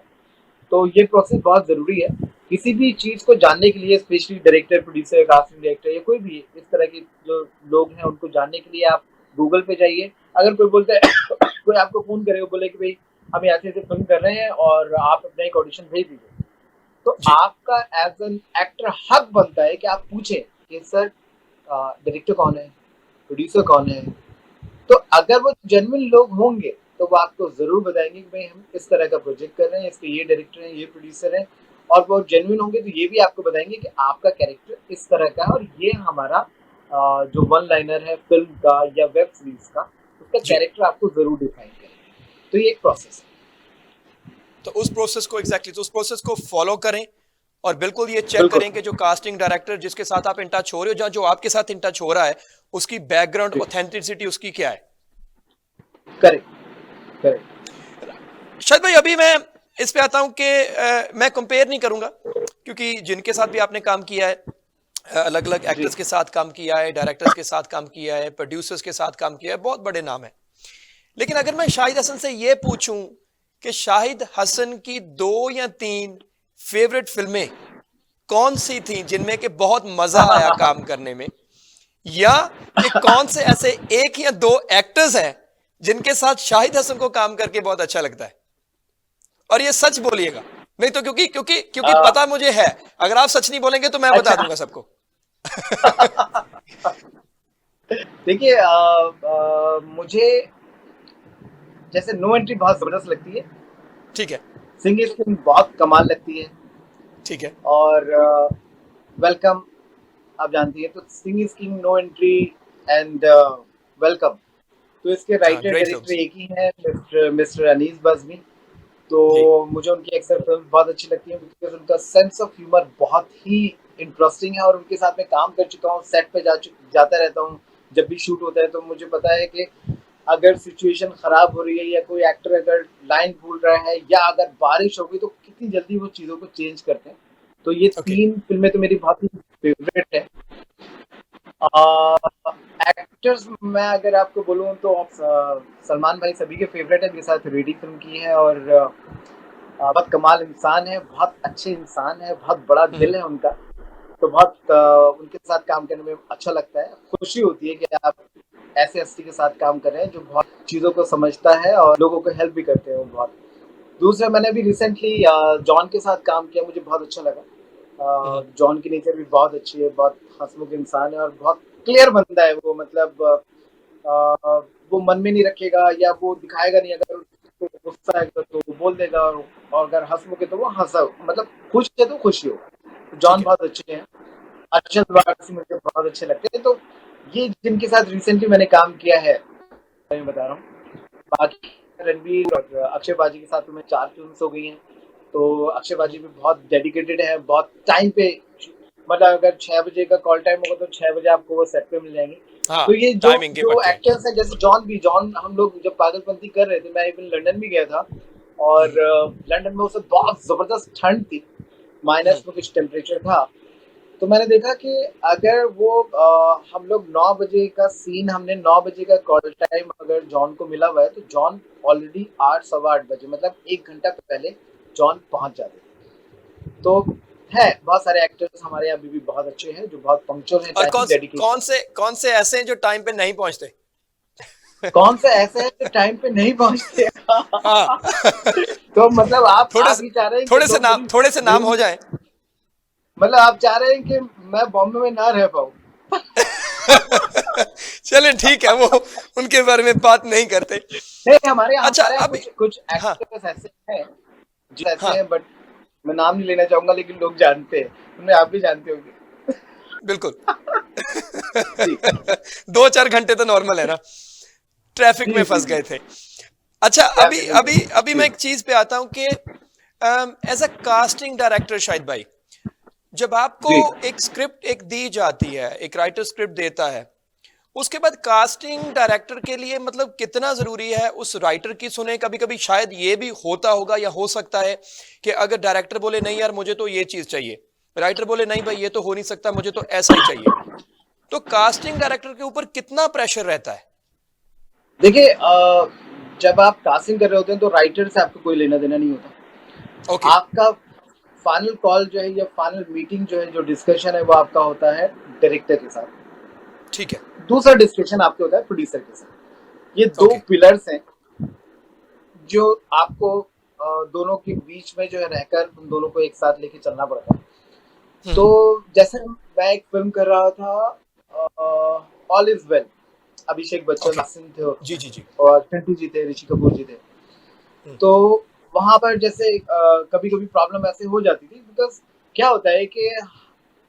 तो ये प्रोसेस बहुत ज़रूरी है किसी भी चीज़ को जानने के लिए, specially director, producer, casting director या कोई भी इस तरह के जो लोग हैं, उनको जानने के लिए आप गूगल पे जाइए। अगर कोई बोलता है कोई आपको फ़ोन करे, वो बोले कि भाई हम ऐसे ऐसे फिल्म कर रहे हैं और आप अपना एक ऑडिशन भेज दीजिए, तो जी। आपका एज एन एक्टर हक बनता है कि आप पूछें कि सर डायरेक्टर कौन है, प्रोड्यूसर कौन है। तो अगर वो जेन्युइन लोग होंगे, तो वो आपको जरूर बताएंगे कि भाई हम इस तरह का प्रोजेक्ट कर रहे हैं, इसके ये डायरेक्टर हैं, ये प्रोड्यूसर हैं। और वो जेन्युइन होंगे तो ये भी आपको बताएंगे कि आपका कैरेक्टर इस तरह का है, और ये हमारा जो वन लाइनर है फिल्म का या वेब सीरीज का, उसका जी। कैरेक्टर आपको जरूर डिफाइन करेंगे। तो ये एक प्रोसेस है। तो उस प्रोसेस को तो उस प्रोसेस को फॉलो करें और बिल्कुल ये चेक बिल्कुल। करें कि जो कास्टिंग डायरेक्टर जिसके साथ आप इन टच हो रहे हो, या जो आपके साथ इन टच हो रहा है, उसकी बैकग्राउंड ऑथेंटिसिटी उसकी क्या है। करेक्ट। करेक्ट। शायद भाई अभी मैं इस पे आता हूं कि मैं कंपेयर नहीं करूंगा, क्योंकि जिनके साथ भी आपने काम किया है, अलग अलग जी। एक्टर्स के साथ काम किया है, डायरेक्टर्स के साथ काम किया है, प्रोड्यूसर्स के साथ काम किया है, बहुत बड़े नाम है। लेकिन अगर मैं शाहिद हसन से ये पूछूं कि शाहिद हसन की 2 या 3 फेवरेट फिल्में कौन सी थी जिनमें कि बहुत मजा आया काम करने में, या कि कौन से ऐसे 1 या 2 एक्टर्स हैं जिनके साथ शाहिद हसन को काम करके बहुत अच्छा लगता है, और ये सच बोलिएगा। नहीं तो क्योंकि क्योंकि क्योंकि पता मुझे है, अगर आप सच नहीं बोलेंगे तो मैं बता अच्छा। दूंगा सबको। देखिए, मुझे जैसे नो एंट्री बहुत जबरदस्त लगती है, ठीक है। सिंह स्किन बहुत कमाल लगती है, ठीक है। और वेलकम आप जानती है। तो Singh is king, no entry and welcome, तो इसके हाँ, राइटर ग्रेट डायरेक्टर फिल्म्स। एक ही है, मिस्टर मिस्टर अनीस बज़मी। तो जी। मुझे उनकी अक्सर फिल्म बहुत अच्छी लगती है, बिकॉज उनका सेंस ऑफ ह्यूमर बहुत ही इंटरेस्टिंग है, और उनके साथ मैं काम कर चुका हूँ, सेट पे जाता रहता हूँ। जब भी शूट होता है तो मुझे पता है कि अगर सिचुएशन खराब हो रही है या कोई एक्टर अगर लाइन भूल रहा है या अगर बारिश हो गई, तो कितनी जल्दी वो चीज़ों को चेंज करते हैं। तो ये ओके। 3 फिल्में तो मेरी बहुत ही फेवरेट है। एक्टर्स मैं अगर आपको बोलूँ तो सलमान भाई सभी के फेवरेट है, मेरे साथ रेडी फिल्म की है, और बहुत कमाल इंसान है, बहुत अच्छे इंसान है, बहुत बड़ा दिल है उनका। तो बहुत उनके साथ काम करने में अच्छा लगता है, खुशी होती है कि आप ऐसे हस्ती के साथ काम कर रहे हैं जो बहुत चीज़ों को समझता है और लोगों को हेल्प भी करते हैं वो बहुत। दूसरा, मैंने भी रिसेंटली जॉन के साथ काम किया, मुझे बहुत अच्छा लगा। जॉन की नेचर भी बहुत अच्छी है, बहुत हंसमुख इंसान है और बहुत क्लियर बंदा है वो। मतलब वो मन में नहीं रखेगा या वो दिखाएगा नहीं। अगर उसको गुस्सा है तो वो बोल देगा, और अगर हंसमुख है तो वो हंसा, मतलब खुश है तो खुशी हो। ठीक जॉन है। बहुत अच्छे हैं। अरशद वारसी मुझे बहुत अच्छे लगते हैं। तो ये जिनके साथ रिसेंटली मैंने काम किया है, मैं बता रहा हूँ। बाकी रणवीर और अक्षय बाजी के साथ तो मैं 4 फिल्म्स हो गई हैं। तो अक्षय बाजी भी बहुत डेडिकेटेड है, बहुत टाइम पे, मतलब अगर 6 बजे का कॉल टाइम होगा तो 6 बजे आपको वो सेट पे मिल जाएंगे। हाँ, तो ये जो टाइमिंग के जो पक्के हैं। एक्टर्स हैं, जैसे जॉन, हम लोग जब पागलपंती कर रहे थे, मैं इवन लंदन भी गया था, और लंदन में उस वक्त बहुत जबरदस्त ठंड थी। माइनस में कुछ टेम्परेचर था। तो मैंने देखा कि अगर वो हम लोग 9 बजे का सीन, हमने 9 बजे का कॉल टाइम अगर जॉन को मिला हुआ है, तो जॉन ऑलरेडी 8 सवा 8 बजे, मतलब 1 घंटा पहले जॉन पहुंच जाते थे। तो है, बहुत सारे एक्टर्स हमारे यहाँ अभी भी बहुत अच्छे हैं जो बहुत पंक्चुअल हैं, और टाइम डेडिकेशन। कौन से ऐसे हैं जो टाइम पे नहीं पहुंचते? कौन से ऐसे हैं जो टाइम पे नहीं पहुंचते? हाँ। तो मतलब थोड़े आप से ही चाह रहे हैं कि लोग मेरी थोड़े से नाम मेरी हो जाएं। मतलब आप चाह रहे हैं कि मैं बॉम्बे में ना रह पाऊँ? चले ठीक है, वो उनके बारे में बात नहीं करते। नहीं, अच्छा हमारे यहाँ अभी, कुछ कुछ हाँ एक्टर्स ऐसे हैं जो ऐसे हाँ हैं, बट मैं नाम नहीं लेना चाहूंगा, लेकिन लोग जानते हैं, उन्हें आप भी जानते होंगे। बिल्कुल। जी 2-4 घंटे तो नॉर्मल है ना, ट्रैफिक में जी जी फंस जी। गए थे। अच्छा अभी ट्रैफिक में अभी अभी जी मैं एक चीज पे आता हूं कि as a casting director Shahid भाई, जब आपको जी। एक स्क्रिप्ट एक दी जाती है, एक राइटर स्क्रिप्ट देता है, उसके बाद कास्टिंग डायरेक्टर के लिए मतलब कितना जरूरी है उस राइटर की सुने? कभी कभी शायद ये भी होता होगा या हो सकता है कि अगर डायरेक्टर बोले नहीं यार मुझे तो ये चीज चाहिए, राइटर बोले नहीं भाई ये तो हो नहीं सकता, मुझे तो ऐसा ही चाहिए, तो कास्टिंग डायरेक्टर के ऊपर कितना प्रेशर रहता है? देखिए, जब आप कास्टिंग कर रहे होते हैं तो राइटर से आपको कोई लेना देना नहीं होता। ओके। आपका फाइनल कॉल जो है या फाइनल मीटिंग जो है, जो डिस्कशन है, वो आपका होता है डायरेक्टर के साथ। ठीक है। दूसरा डिस्कशन आपके होता है प्रोड्यूसर के साथ। ये दो ओके। पिलर्स हैं जो आपको दोनों के बीच में जो है रहकर उन दोनों को एक साथ लेके चलना पड़ता है। तो हम्म। जैसे मैं एक फिल्म कर रहा था, all is well, Abhishek Bachchan okay. Singh थे जी उसमें, जी जी। और चिंटू जी थे, ऋषि कपूर जी थे। हम्म। तो वहां पर जैसे कभी कभी प्रॉब्लम ऐसे हो जाती थी, बिकॉज क्या होता है कि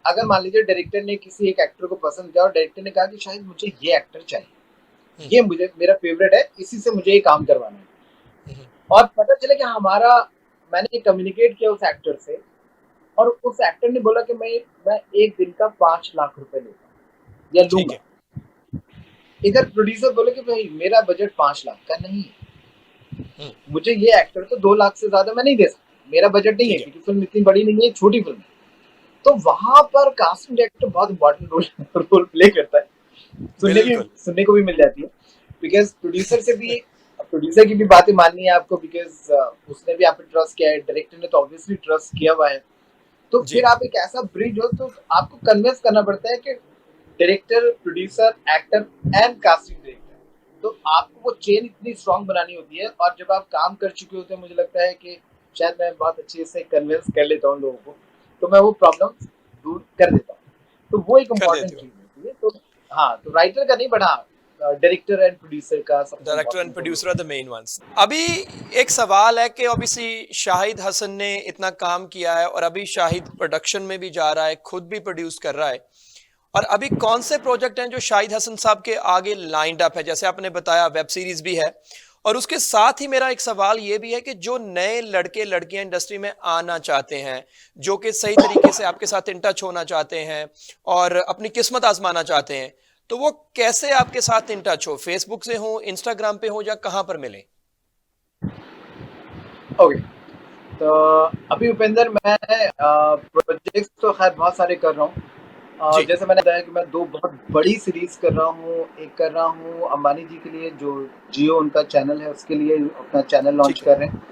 अगर मान लीजिए डायरेक्टर ने किसी एक एक्टर को पसंद किया और डायरेक्टर ने कहा कि शायद मुझे ये एक्टर चाहिए, हम्म। ये मुझे मेरा फेवरेट है, इसी से मुझे ये काम करवाना है, हम्म। और पता चला कि हमारा, मैंने कम्युनिकेट किया उस एक्टर से, और उस एक्टर ने बोला कि मैं एक दिन का 5 लाख रुपए लूंगा या ठीक लूंगा। है। इधर प्रोड्यूसर बोले कि भाई मेरा बजट 5 लाख का नहीं है, हम्म। मुझे ये एक्टर तो 2 लाख से ज्यादा मैं नहीं दे सकता, मेरा बजट नहीं है, ठीक है। क्योंकि फिल्म इतनी बड़ी नहीं है, छोटी फिल्म है। तो वहां पर कास्टिंग डायरेक्टर बहुत इंपॉर्टेंट रोल प्ले करता है। बिल्कुल। सुनने को भी मिल जाती है, बिकॉज प्रोड्यूसर की भी बातें माननी है आपको, बिकॉज उसने भी आप पे ट्रस्ट किया है, डायरेक्टर ने तो ऑब्वियसली ट्रस्ट किया हुआ है। तो फिर जी। आप एक ऐसा ब्रिज हो, तो आपको कन्विंस करना पड़ता है कि director, producer, actor and casting director, तो आपको वो चेन इतनी स्ट्रांग बनानी होती है। और जब आप काम कर चुके होते हैं, मुझे लगता है कि शायद मैं बहुत अच्छे से कन्विंस कर लेता हूँ लोगों को, तो मैं वो प्रॉब्लम दूर कर देता हूँ। तो वो एक कर इम्पॉर्टेंट देते हो। चीज होती है। तो हाँ, तो राइटर का नहीं, बढ़ा डायरेक्टर एंड प्रोड्यूसर का सबसे director and important role producer are होता द मेन वंस। अभी एक सवाल है कि ऑब्वियसली शाहिद हसन ने इतना काम किया है और अभी शाहिद प्रोडक्शन में भी जा रहा है, खुद भी प्रोड्यूस कर रहा है, और अभी कौन से प्रोजेक्ट हैं जो शाहिद हसन साहब के आगे लाइंड अप है? जैसे आपने बताया वेब सीरीज भी है, और उसके साथ ही मेरा एक सवाल ये भी है कि जो नए लड़के लड़कियां इंडस्ट्री में आना चाहते हैं, जो कि सही तरीके से आपके साथ इन टच होना चाहते हैं और अपनी किस्मत आजमाना चाहते हैं, तो वो कैसे आपके साथ इन टच हो? फेसबुक से हो, इंस्टाग्राम पे हो, या कहां पर मिले? है। ओके, तो अभी उपेंद्र, मैं प्रोजेक्ट्स तो खैर बहुत सारे कर रहा हूँ। जी। जैसे मैंने बताया कि मैं दो बहुत बड़ी सीरीज कर रहा हूँ। एक कर रहा हूँ अंबानी जी के लिए, जो जियो उनका चैनल है, उसके लिए अपना चैनल लॉन्च ठीक है। कर रहे हैं।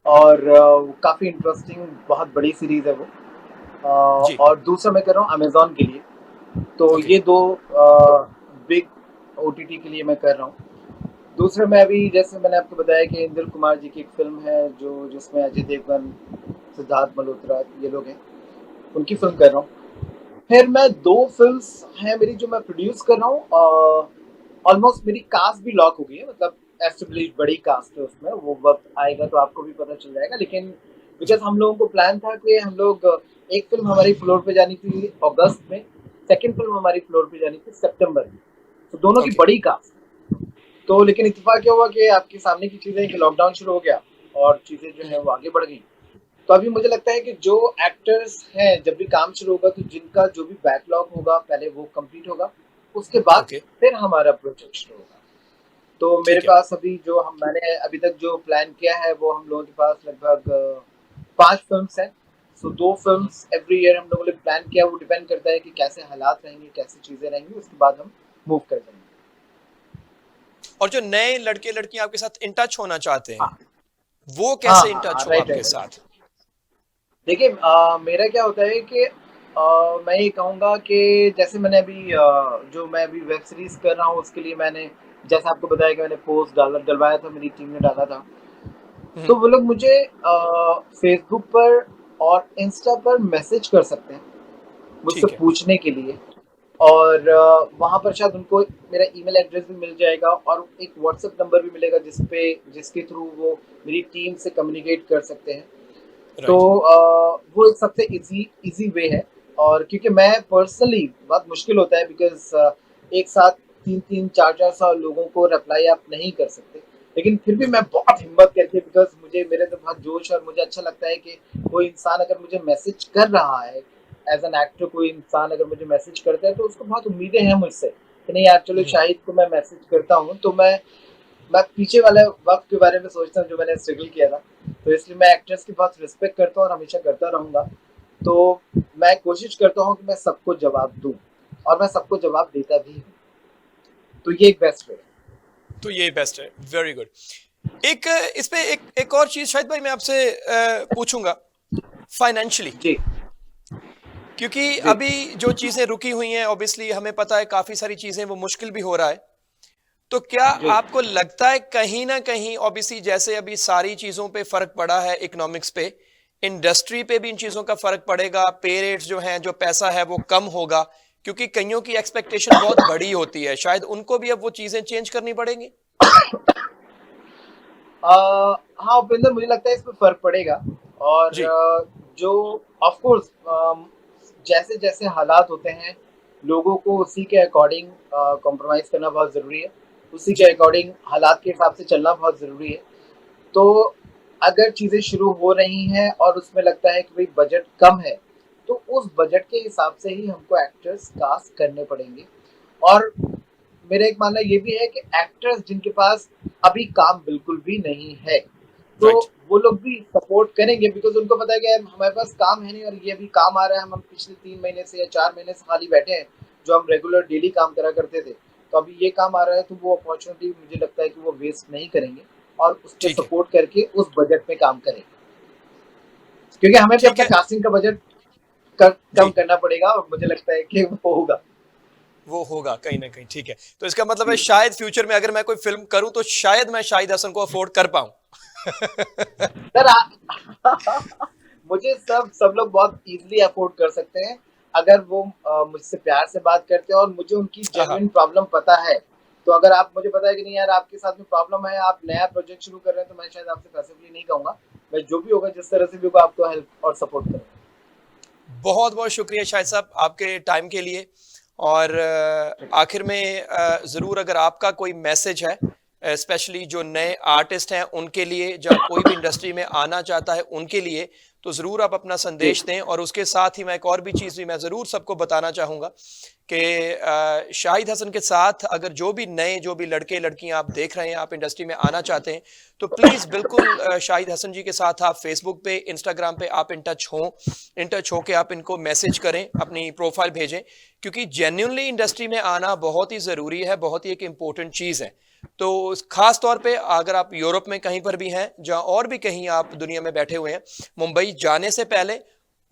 और काफ़ी इंटरेस्टिंग बहुत बड़ी सीरीज है वो। जी। और दूसरा मैं कर रहा हूँ अमेजोन के लिए। तो ओके। ये दो बिग ओटीटी के लिए मैं कर रहा हूँ। दूसरे में अभी, जैसे मैंने आपको बताया कि इंद्र कुमार जी की एक फिल्म है, जो जिसमें अजय देवगन, सिद्धार्थ मल्होत्रा ये लोग हैं, उनकी फिल्म कर रहा हूँ। फिर मैं दो फिल्म्स हैं मेरी जो मैं प्रोड्यूस कर रहा हूँ। ऑलमोस्ट मेरी कास्ट भी लॉक हो गई है, मतलब एस्टेब्लिश बड़ी कास्ट है उसमें। वो वक्त आएगा तो आपको भी पता चल जाएगा, लेकिन बिकॉज जी। हम लोगों को प्लान था कि हम लोग, एक फिल्म हमारी फ्लोर पे जानी थी अगस्त में, सेकंड फिल्म हमारी फ्लोर पे जानी थी सितंबर में। तो दोनों की ओके। बड़ी कास्ट। तो लेकिन इत्तेफाक क्या हुआ कि आपके सामने की चीजें, कि लॉकडाउन शुरू हो गया और चीजें जो है वो आगे बढ़ गई। तो अभी मुझे लगता है कि जो एक्टर्स हैं, जब भी काम शुरू होगा तो जिनका जो भी बैकलॉग होगा पहले वो कंप्लीट होगा, उसके बाद ओके। फिर हमारा प्रोजेक्ट शुरू होगा। तो मेरे ठीक है। पास अभी जो मैंने अभी तक जो प्लान किया है, वो हम लोगों के पास लगभग 5 फिल्म्स हैं। सो 2 फिल्म्स एवरी ईयर हम लोगों ने प्लान किया। वो डिपेंड करता है कि कैसे हालात रहेंगे, कैसी चीज़ें रहेंगी, उसके बाद हम मूव कर जाएँगे। और जो नए लड़के लड़कियां आपके साथ इन टच होना चाहते हैं, हाँ, वो हाँ, कैसे इन हाँ, हाँ, टच हो राइट, आपके राइट। साथ? देखिए मेरा क्या होता है कि मैं ये कहूँगा कि जैसे मैंने अभी जो मैं अभी वेब सीरीज़ कर रहा हूँ उसके लिए मैंने जैसा आपको बताया कि मैंने पोस्ट डलवाया था, मेरी टीम ने डाला था। हम्म, तो वो लोग मुझे फ़ेसबुक पर और इंस्टा पर मैसेज कर सकते हैं, मुझसे ठीक है। पूछने के लिए। और वहाँ पर शायद उनको मेरा ईमेल एड्रेस भी मिल जाएगा और एक व्हाट्सएप नंबर भी मिलेगा जिसके थ्रू वो मेरी टीम से कम्युनिकेट कर सकते हैं। तो राइट। वो एक सबसे इजी वे है। और क्योंकि मैं पर्सनली बहुत मुश्किल होता है बिकॉज एक साथ 3-3 4-4 लोगों को रिप्लाई आप नहीं कर सकते, लेकिन फिर भी मैं बिल्कुल। बहुत हिम्मत करके बिकॉज मुझे मेरे तो बहुत जोश और मुझे अच्छा लगता है कि कोई इंसान अगर मुझे मैसेज कर रहा है एज एन एक्टर, कोई इंसान अगर मुझे मैसेज करता है तो उसको बहुत उम्मीदें हैं मुझसे कि नहीं यार चलो हम्म, शाहिद को मैं मैसेज करता हूँ। तो मैं पीछे वाले वक्त के बारे में सोचता हूँ जो मैंने स्ट्रगल किया था। तो इसलिए मैं एक्टर्स की बहुत रिस्पेक्ट करता हूँ और हमेशा करता रहूंगा। तो मैं कोशिश करता हूँ कि मैं सबको जवाब दूं और मैं सबको जवाब देता भी हूँ। तो ये एक बेस्ट वे है। तो ये बेस्ट है, वेरी गुड। एक इस पे एक और चीज शायद भाई मैं आपसे पूछूंगा, फाइनेंशियली, जी, क्योंकि जी, अभी जो चीजें रुकी हुई हैं ऑब्वियसली हमें पता है काफी सारी चीजें वो मुश्किल भी हो रहा है। तो क्या जी। आपको लगता है कहीं ना कहीं ऑब्वियसली जैसे अभी सारी चीजों पे फर्क पड़ा है, इकोनॉमिक्स पे, इंडस्ट्री पे भी इन चीजों का फर्क पड़ेगा, पे रेट्स जो हैं, जो पैसा है वो कम होगा, क्योंकि कईयों की एक्सपेक्टेशन बहुत बड़ी होती है, शायद उनको भी अब वो चीजें चेंज करनी पड़ेंगी। हाँ उपेंद्र, मुझे लगता है इस पर फर्क पड़ेगा। और जी। जो ऑफ कोर्स जैसे जैसे हालात होते हैं लोगों को उसी के अकॉर्डिंग कॉम्प्रोमाइज करना बहुत ज़रूरी है, उसी के जी। अकॉर्डिंग हालात के हिसाब से चलना बहुत ज़रूरी है। तो अगर चीज़ें शुरू हो रही हैं और उसमें लगता है कि भाई बजट कम है, तो उस बजट के हिसाब से ही हमको एक्टर्स कास्ट करने पड़ेंगे। और मेरा एक मानना ये भी है कि एक्टर्स जिनके पास अभी काम बिल्कुल भी नहीं है, तो राइट। वो लोग भी सपोर्ट करेंगे बिकॉज उनको पता है कि यार हमारे पास काम है नहीं और ये अभी काम आ रहा है। हम पिछले 3 महीने से या 4 महीने से खाली बैठे हैं, जो हम रेगुलर डेली काम करा करते थे। तो अभी ये काम आ रहा है तो वो अपॉर्चुनिटी मुझे लगता है कि वो वेस्ट नहीं करेंगे और उस पर ठीक है। सपोर्ट करके उस बजट में काम करेंगे। क्योंकि हमें भी ठीक अपना है। कास्टिंग का बजट कम जी। करना पड़ेगा और मुझे लगता है कि वो होगा। वो होगा कहीं ना कहीं, ठीक है। तो इसका मतलब है शायद फ्यूचर में अगर मैं कोई फिल्म करूं तो शायद मैं शाहिद हसन को अफोर्ड कर पाऊं। सर मुझे सब सब लोग बहुत इजीली अफोर्ड कर सकते हैं अगर वो मुझसे प्यार से बात करते हैं और मुझे उनकी हाँ। जेन्युइन प्रॉब्लम पता है। तो अगर आप मुझे पता है कि नहीं यार आपके साथ में प्रॉब्लम है, आप नया प्रोजेक्ट शुरू कर रहे हैं, तो मैं शायद आपसे पैसिवली नहीं कहूंगा। मैं जो भी होगा जिस तरह से भी होगा आपको हेल्प और सपोर्ट करूंगा। बहुत बहुत शुक्रिया शाहिद साहब आपके टाइम के लिए। और आखिर में जरूर अगर आपका कोई मैसेज है स्पेशली जो नए आर्टिस्ट हैं उनके लिए, जहाँ कोई भी इंडस्ट्री में आना चाहता है उनके लिए, तो जरूर आप अपना जी, संदेश दें। और उसके साथ ही मैं एक और भी चीज भी मैं जरूर सबको बताना चाहूंगा कि शाहिद हसन के साथ अगर जो भी नए जो भी लड़के लड़कियां आप देख रहे हैं, आप इंडस्ट्री में आना चाहते हैं, तो प्लीज बिल्कुल शाहिद हसन जी के साथ आप फेसबुक पे, इंस्टाग्राम पे आप इन टच होके आप इनको मैसेज करें, अपनी प्रोफाइल भेजें, क्योंकि जेन्युइनली इंडस्ट्री में आना बहुत ही जरूरी है, बहुत ही एक इंपॉर्टेंट चीज है। तो खास तौर पे अगर आप यूरोप में कहीं पर भी हैं, जहां और भी कहीं आप दुनिया में बैठे हुए हैं, मुंबई जाने से पहले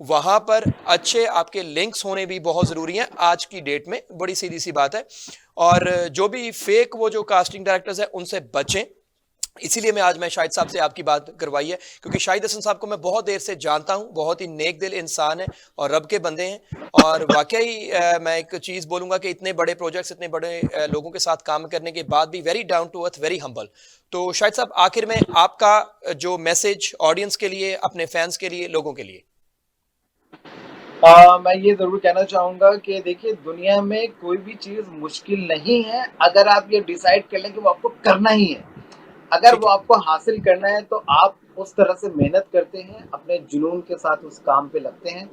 वहां पर अच्छे आपके लिंक्स होने भी बहुत जरूरी हैं आज की डेट में, बड़ी सीधी सी बात है। और जो भी फेक वो जो कास्टिंग डायरेक्टर्स हैं उनसे बचें। इसीलिए मैं आज मैं शाहिद साहब से आपकी बात करवाई है, क्योंकि शाहिद हसन साहब को मैं बहुत देर से जानता हूं, बहुत ही नेक दिल इंसान है और रब के बंदे हैं। और वाकई मैं एक चीज बोलूंगा कि इतने बड़े प्रोजेक्ट्स, इतने बड़े लोगों के साथ काम करने के बाद भी very down to earth, very humble. तो शाहिद साहब आखिर में आपका जो मैसेज ऑडियंस के लिए, अपने फैंस के लिए, लोगों के लिए। मैं ये ज़रूर कहना चाहूँगा कि देखिए दुनिया में कोई भी चीज़ मुश्किल नहीं है अगर आप ये डिसाइड कर लें कि वो आपको करना ही है। अगर ठीक वो है। आपको हासिल करना है तो आप उस तरह से मेहनत करते हैं, अपने जुनून के साथ उस काम पे लगते हैं।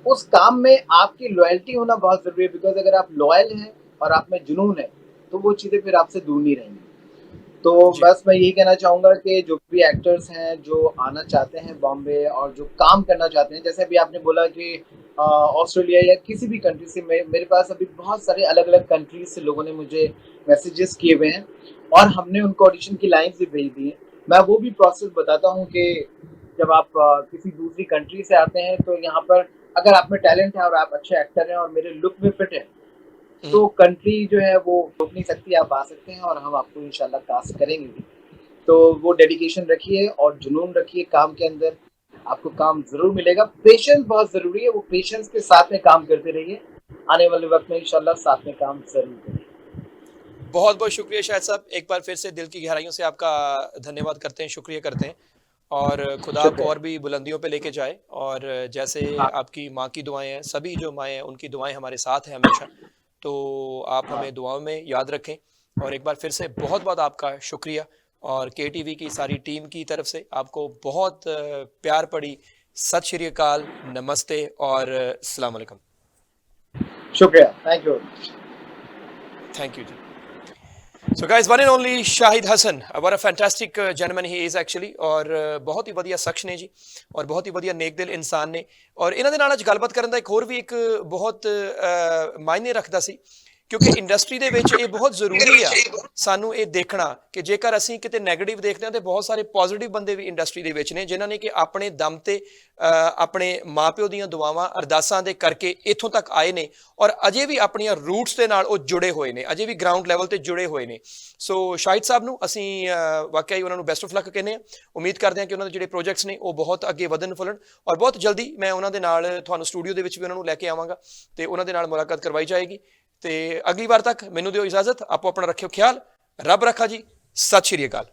उस काम में आपकी लॉयल्टी होना बहुत ज़रूरी है बिकॉज़ अगर आप लॉयल हैं और आप में जुनून है, तो वो चीज़ें फिर आपसे दूर नहीं रहेंगी। तो जी बस मैं यही कहना चाहूँगा कि जो भी एक्टर्स हैं, जो आना चाहते हैं बॉम्बे और जो काम करना चाहते हैं, जैसे अभी आपने बोला कि ऑस्ट्रेलिया या किसी भी कंट्री से मेरे पास अभी बहुत सारे अलग-अलग कंट्रीज़ से लोगों ने मुझे मैसेजेस किए हुए हैं और हमने उनको ऑडिशन की लाइन्स भी भेज दी हैं। मैं वो भी प्रोसेस बताता हूँ कि जब आप किसी दूसरी कंट्री से आते हैं, तो यहाँ पर अगर आप में टैलेंट है और आप अच्छे एक्टर हैं और मेरे लुक में फिट हैं, हम्म, तो कंट्री जो है वो रोक नहीं सकती, आप आ सकते हैं और हम आपको इंशाल्लाह कास्ट करेंगे भी। तो वो डेडिकेशन रखिए और जुनून रखिए काम के अंदर, आपको काम ज़रूर मिलेगा। पेशेंस बहुत ज़रूरी है, वो पेशेंस के साथ में काम करते रहिए। आने वाले वक़्त में इंशाल्लाह साथ में काम ज़रूर करेंगे। बहुत बहुत शुक्रिया शाहिद साहब, एक बार फिर से दिल की गहराइयों से आपका धन्यवाद करते हैं, शुक्रिया करते हैं। और खुदा आपको शुक्रिया। और भी बुलंदियों पे लेके जाए। और जैसे हाँ, आपकी माँ की दुआएं हैं, सभी जो माएँ हैं उनकी दुआएं हमारे साथ हैं हमेशा। तो आप हाँ। हमें दुआओं में याद रखें। और एक बार फिर से बहुत बहुत आपका शुक्रिया। और केटीवी की सारी टीम की तरफ से आपको बहुत प्यार पड़ी। सत श्री अकाल, नमस्ते और अस्सलाम वालेकुम। शुक्रिया। Thank you. थैंक यू जी। So guys, one and only Shahid Hasan, what a fantastic gentleman he is actually। और बहुत ही ਵਧੀਆ ਸ਼ਖਸ ਨੇ ਜੀ, ਔਰ ਬਹੁਤ ਹੀ ਵਧੀਆ ਨੇਕ ਦਿਲ ਇਨਸਾਨ ਨੇ। ਔਰ ਇਹਨਾਂ ਦੇ ਨਾਲ ਅੱਜ ਗੱਲਬਾਤ ਕਰਨ ਦਾ ਇੱਕ ਹੋਰ ਵੀ ਇੱਕ ਬਹੁਤ ਮਾਇਨੇ ਰੱਖਦਾ ਸੀ, ਕਿਉਂਕਿ ਇੰਡਸਟਰੀ ਦੇ ਵਿੱਚ ਇਹ ਬਹੁਤ ਜ਼ਰੂਰੀ ਆ ਸਾਨੂੰ ਇਹ ਦੇਖਣਾ ਕਿ ਜੇਕਰ ਅਸੀਂ ਕਿਤੇ ਨੈਗੇਟਿਵ ਦੇਖਦੇ ਹਾਂ ਤੇ ਬਹੁਤ ਸਾਰੇ ਪੋਜ਼ਿਟਿਵ ਬੰਦੇ ਵੀ ਇੰਡਸਟਰੀ ਦੇ ਵਿੱਚ ਨੇ, ਜਿਨ੍ਹਾਂ ਨੇ ਕਿ ਆਪਣੇ ਦਮ ਤੇ ਆਪਣੇ ਮਾਪਿਓ ਦੀਆਂ ਦੁਆਵਾਂ ਅਰਦਾਸਾਂ ਦੇ ਕਰਕੇ ਇੱਥੋਂ ਤੱਕ ਆਏ ਨੇ, ਔਰ ਅਜੇ ਵੀ ਆਪਣੀਆਂ ਰੂਟਸ ਦੇ ਨਾਲ ਉਹ ਜੁੜੇ ਹੋਏ ਨੇ, ਅਜੇ ਵੀ ਗਰਾਊਂਡ ਲੈਵਲ ਤੇ ਜੁੜੇ ਹੋਏ ਨੇ। ਸੋ ਸ਼ਾਹਿਦ ਸਾਹਿਬ ਨੂੰ ਅਸੀਂ ਵਾਕਿਆ ਹੀ ਉਹਨਾਂ ਨੂੰ ਬੈਸਟ ਆਫ ਲੱਕ ਕਹਿੰਦੇ ਹਾਂ। ਉਮੀਦ ਕਰਦੇ ਹਾਂ ਕਿ ਉਹਨਾਂ ਦੇ ਜਿਹੜੇ ਪ੍ਰੋਜੈਕਟਸ ਨੇ ਉਹ ਬਹੁਤ ਅੱਗੇ ਵਧਣ ਫੁੱਲਣ, ਔਰ ਬਹੁਤ ਜਲਦੀ ਮੈਂ ਉਹਨਾਂ ਦੇ ਨਾਲ ਤੁਹਾਨੂੰ ਸਟੂਡੀਓ ਦੇ ਵਿੱਚ ਵੀ ਉਹਨਾਂ ਨੂੰ ਲੈ ਕੇ ਆਵਾਂਗਾ ਤੇ ਉਹਨਾਂ ਦੇ ਨਾਲ ਮੁਲਾਕਾਤ ਕਰਵਾਈ ਜਾਏਗੀ। ਤੇ ਅਗਲੀ ਵਾਰ ਤੱਕ ਮੈਨੂੰ ਦਿਓ ਇਜਾਜ਼ਤ, ਆਪੋ ਆਪਣਾ ਰੱਖਿਓ ਖਿਆਲ, ਰੱਬ ਰੱਖਾ ਜੀ। ਸਤਿ ਸ਼੍ਰੀ ਅਕਾਲ।